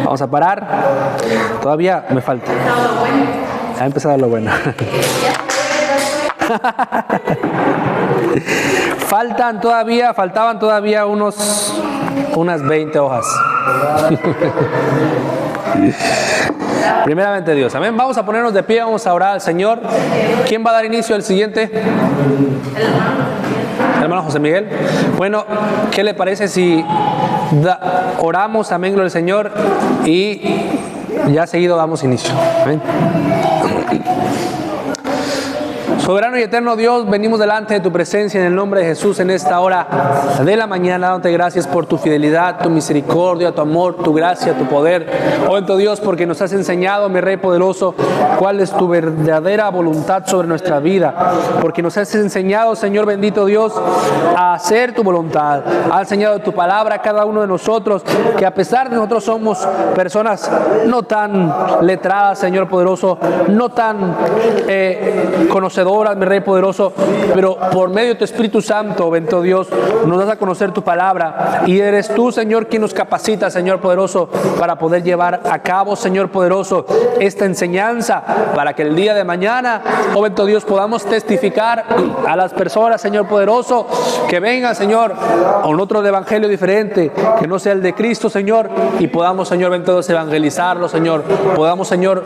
Vamos a parar. Todavía me falta. Ha empezado lo bueno. Faltaban todavía unas 20 hojas. Primeramente Dios, amén. Vamos a ponernos de pie, vamos a orar al Señor. ¿Quién va a dar inicio al siguiente? El hermano José Miguel. Bueno, ¿qué le parece si oramos, amén, gloria al Señor, y ya seguido damos inicio? Amén. Soberano y eterno Dios, venimos delante de tu presencia en el nombre de Jesús en esta hora de la mañana, dándote gracias por tu fidelidad, tu misericordia, tu amor, tu gracia, tu poder. Oh, bendito Dios, porque nos has enseñado, mi Rey poderoso, cuál es tu verdadera voluntad sobre nuestra vida. Porque nos has enseñado, Señor bendito Dios, a hacer tu voluntad. Has enseñado tu palabra a cada uno de nosotros, que a pesar de nosotros somos personas no tan letradas, Señor poderoso, no tan conocedoras, mi Rey poderoso, pero por medio de tu Espíritu Santo, bendito Dios, nos das a conocer tu palabra y eres tú, Señor, quien nos capacita, Señor poderoso, para poder llevar a cabo, Señor poderoso, esta enseñanza, para que el día de mañana, oh bendito Dios, podamos testificar a las personas, Señor poderoso, que vengan, Señor, a un otro evangelio diferente, que no sea el de Cristo, Señor, y podamos, Señor bendito Dios, evangelizarlo, Señor, podamos, Señor,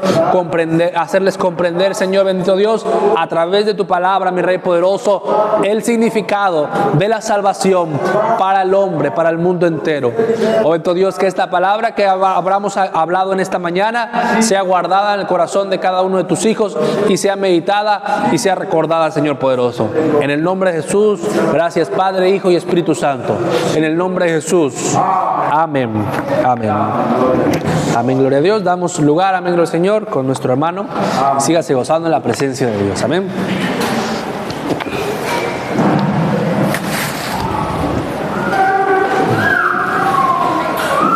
hacerles comprender, Señor bendito Dios, a través través de tu palabra, mi Rey poderoso, el significado de la salvación para el hombre, para el mundo entero. Oh bendito Dios, que esta palabra que habramos hablado en esta mañana sea guardada en el corazón de cada uno de tus hijos y sea meditada y sea recordada, Señor poderoso. En el nombre de Jesús, gracias Padre, Hijo y Espíritu Santo. En el nombre de Jesús. Amén. Amén. Amén. Gloria a Dios. Damos lugar, amén, gloria al Señor, con nuestro hermano. Sígase gozando en la presencia de Dios. Amén.